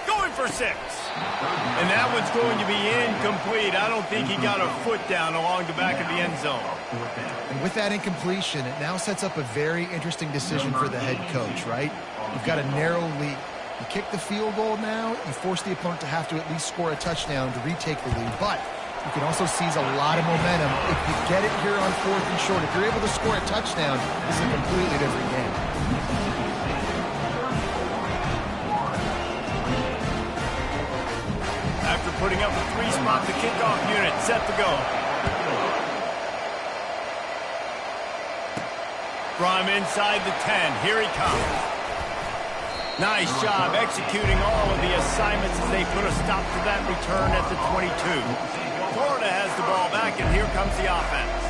Going for 6. And that one's going to be incomplete. I don't think he got a foot down along the back of the end zone. And with that incompletion, it now sets up a very interesting decision for the head coach, right? You've got a narrow lead. You kick the field goal now, you force the opponent to have to at least score a touchdown to retake the lead. But you can also seize a lot of momentum if you get it here on 4th and short. If you're able to score a touchdown, this is a completely different game. After putting up a 3-spot, the kickoff unit set to go. From inside the 10, here he comes. Nice job executing all of the assignments as they put a stop to that return at the 22. Florida has the ball back, and here comes the offense.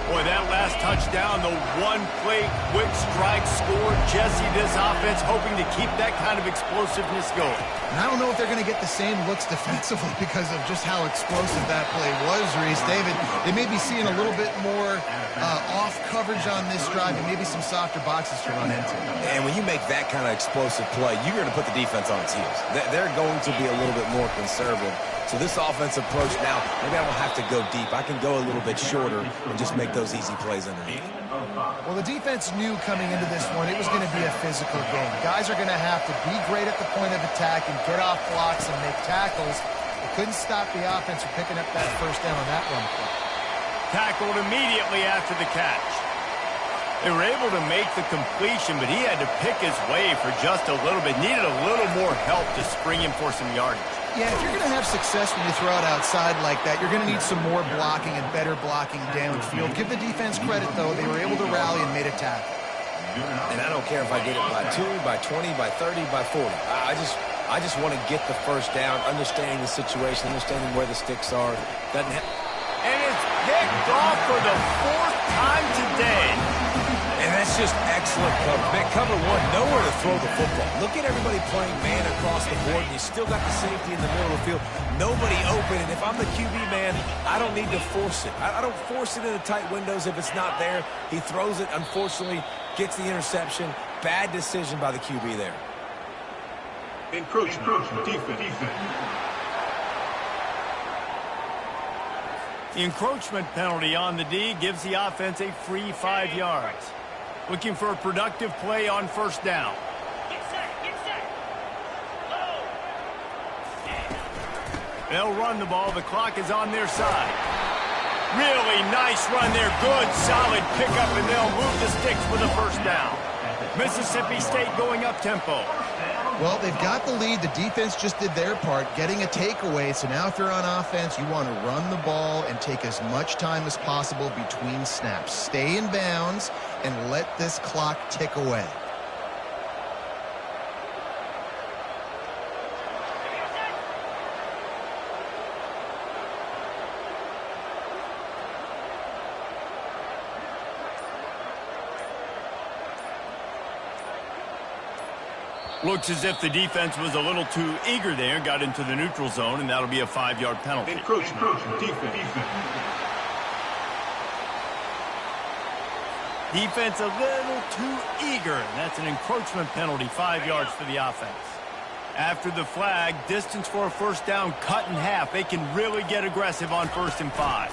Boy, that last touchdown, the one-play quick strike score. Jesse, this offense hoping to keep that kind of explosiveness going. And I don't know if they're going to get the same looks defensively because of just how explosive that play was, Reese. David, they may be seeing a little bit more off coverage on this drive and maybe some softer boxes to run into. And when you make that kind of explosive play, you're going to put the defense on its heels. They're going to be a little bit more conservative. So this offense approach now, maybe I don't have to go deep. I can go a little bit shorter and just make those easy plays underneath. Well, the defense knew coming into this one it was going to be a physical game. Guys are going to have to be great at the point of attack and get off blocks and make tackles. They couldn't stop the offense from picking up that first down on that run play. Tackled immediately after the catch. They were able to make the completion, but he had to pick his way for just a little bit. Needed a little more help to spring him for some yardage. Yeah, if you're going to have success when you throw it outside like that, you're going to need some more blocking and better blocking downfield. Give the defense credit, though. They were able to rally and made a tackle. And I don't care if I get it by 2, by 20, by 30, by 40. I just want to get the first down, understanding the situation, understanding where the sticks are. And it's picked off for the 4th time today. And that's just excellent cover. Man, cover 1, nowhere to throw the football. Look at everybody playing man across the board, and you still got the safety in the middle of the field. Nobody open, and if I'm the QB man, I don't need to force it. I don't force it into tight windows if it's not there. He throws it, unfortunately, gets the interception. Bad decision by the QB there. Encroachment. Defense. The encroachment penalty on the D gives the offense a free 5 yards. Looking for a productive play on first down. Get set. Low. They'll run the ball. The clock is on their side. Really nice run there. Good, solid pickup, and they'll move the sticks for the first down. Mississippi State going up tempo. Well, they've got the lead. The defense just did their part, getting a takeaway. So now if you're on offense, you want to run the ball and take as much time as possible between snaps. Stay in bounds and let this clock tick away. Looks as if the defense was a little too eager there, got into the neutral zone, and that'll be a 5-yard penalty. Encroachment. Defense. Defense a little too eager, and that's an encroachment penalty, 5 yards for the offense. After the flag, distance for a first down cut in half. They can really get aggressive on 1st and 5.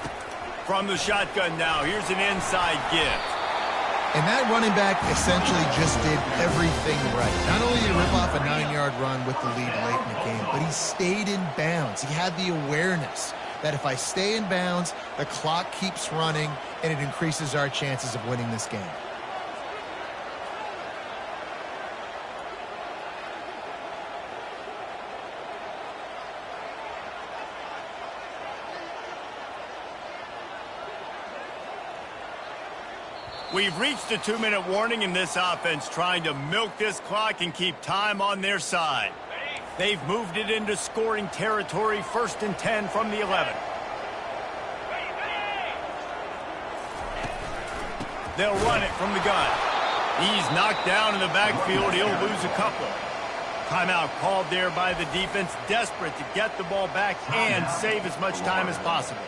From the shotgun now, here's an inside give. And that running back essentially just did everything right. Not only did he rip off a 9-yard run with the lead late in the game, but he stayed in bounds. He had the awareness that if I stay in bounds, the clock keeps running, and it increases our chances of winning this game. We've reached a 2-minute warning in this offense, trying to milk this clock and keep time on their side. They've moved it into scoring territory, 1st and 10 from the 11. They'll run it from the gun. He's knocked down in the backfield. He'll lose a couple. Timeout called there by the defense, desperate to get the ball back and save as much time as possible.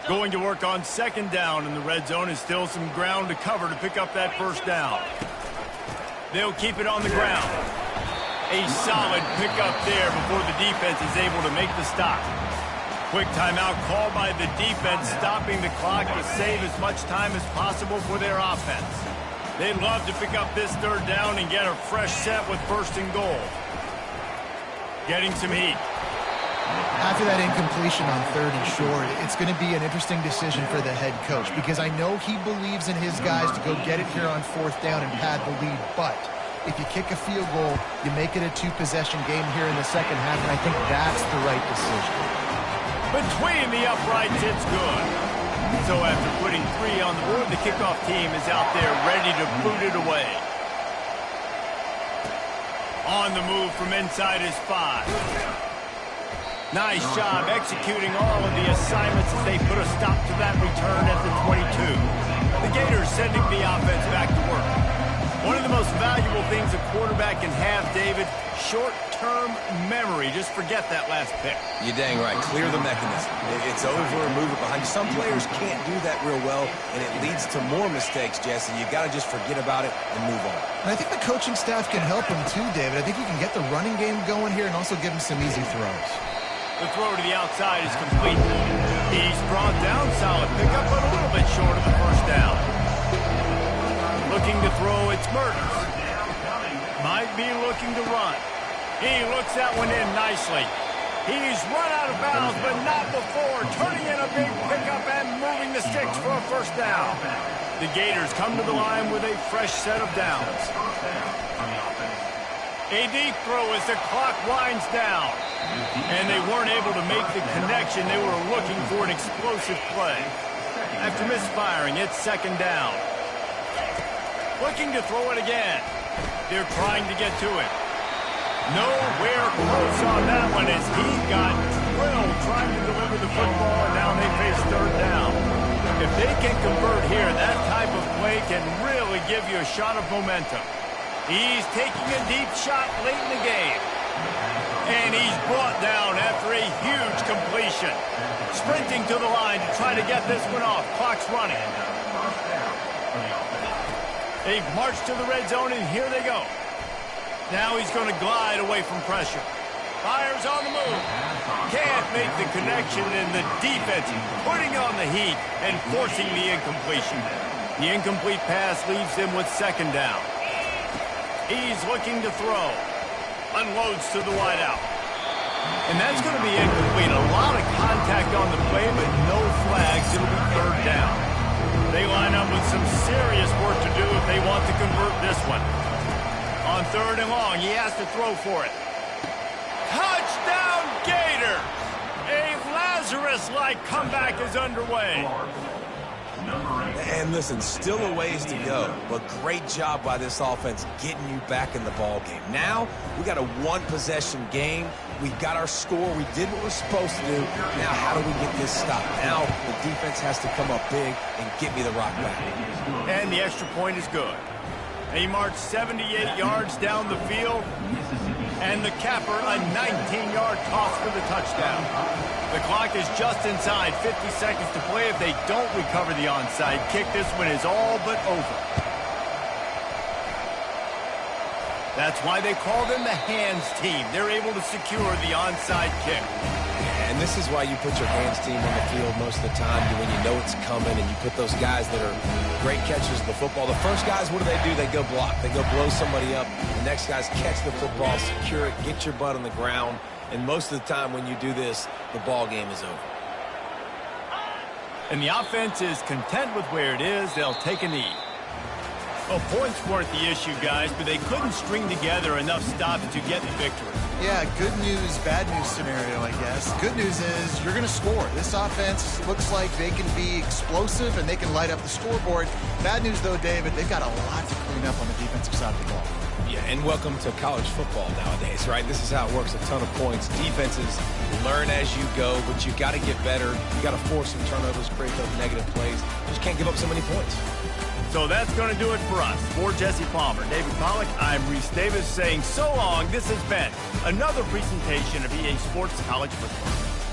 Going to work on 2nd down in the red zone, and still some ground to cover to pick up that 1st down. They'll keep it on the ground. A solid pickup there before the defense is able to make the stop. Quick timeout called by the defense, stopping the clock to save as much time as possible for their offense. They'd love to pick up this 3rd down and get a fresh set with 1st and goal. Getting some heat. After that incompletion on 3rd and short, it's going to be an interesting decision for the head coach, because I know he believes in his guys to go get it here on 4th down and pad the lead, but if you kick a field goal, you make it a 2-possession game here in the 2nd half, and I think that's the right decision. Between the uprights, it's good. So after putting 3 on the board, the kickoff team is out there ready to boot it away. On the move from inside his 5. Nice job executing all of the assignments as they put a stop to that return at the 22. The Gators sending the offense back to work. One of the most valuable things a quarterback can have, David, short-term memory. Just forget that last pick. You're dang right. Clear the mechanism. It's over and move it behind you. Some players can't do that real well, and it leads to more mistakes, Jesse. You got to just forget about it and move on. And I think the coaching staff can help him too, David. I think you can get the running game going here and also give him some easy throws. The throw to the outside is complete. He's brought down, solid pickup, but a little bit short of the 1st down. Looking to throw, it's Mertens. Might be looking to run. He looks that one in nicely. He's run out of bounds, but not before. Turning in a big pickup and moving the sticks for a 1st down. The Gators come to the line with a fresh set of downs. A deep throw as the clock winds down. And they weren't able to make the connection. They were looking for an explosive play. After misfiring, it's 2nd down. Looking to throw it again. They're trying to get to it. Nowhere close on that one as he got drilled trying to deliver the football, and now they face 3rd down. If they can convert here, that type of play can really give you a shot of momentum. He's taking a deep shot late in the game. And he's brought down after a huge completion. Sprinting to the line to try to get this one off. Clock's running. They've marched to the red zone, and here they go. Now he's going to glide away from pressure. Fires on the move. Can't make the connection, and the defense putting on the heat and forcing the incompletion. The incomplete pass leaves him with 2nd down. He's looking to throw. Unloads to the wideout. And that's going to be incomplete. A lot of contact on the play, but no flags. It'll be 3rd down. They line up with some serious work to do if they want to convert this one. On 3rd and long, he has to throw for it. Touchdown, Gators! A Lazarus-like comeback is underway. And listen, still a ways to go, but great job by this offense getting you back in the ball game. Now, we got a one-possession game. We got our score. We did what we're supposed to do. Now, how do we get this stopped? Now, the defense has to come up big and get me the rock back. And the extra point is good. He marched 78 yards down the field, and the capper a 19-yard toss for the touchdown. The clock is just inside 50 seconds to play. If they don't recover the onside kick, this one is all but over. That's why they call them the hands team. They're able to secure the onside kick. And this is why you put your hands team on the field most of the time when you know it's coming, and you put those guys that are great catchers of the football. The first guys, what do? They go block. They go blow somebody up. The next guys catch the football, secure it, get your butt on the ground. And most of the time when you do this, the ball game is over. And the offense is content with where it is. They'll take a knee. Well, points weren't the issue, guys, but they couldn't string together enough stops to get the victory. Yeah, good news, bad news scenario, I guess. Good news is you're going to score. This offense looks like they can be explosive and they can light up the scoreboard. Bad news, though, David, they've got a lot to clean up on the defensive side of the ball. Yeah, and welcome to college football nowadays, right? This is how it works, a ton of points. Defenses learn as you go, but you've got to get better. You got to force some turnovers, create those negative plays. Just can't give up so many points. So that's going to do it for us. For Jesse Palmer, David Pollack, I'm Reese Davis saying so long. This has been another presentation of EA Sports College Football.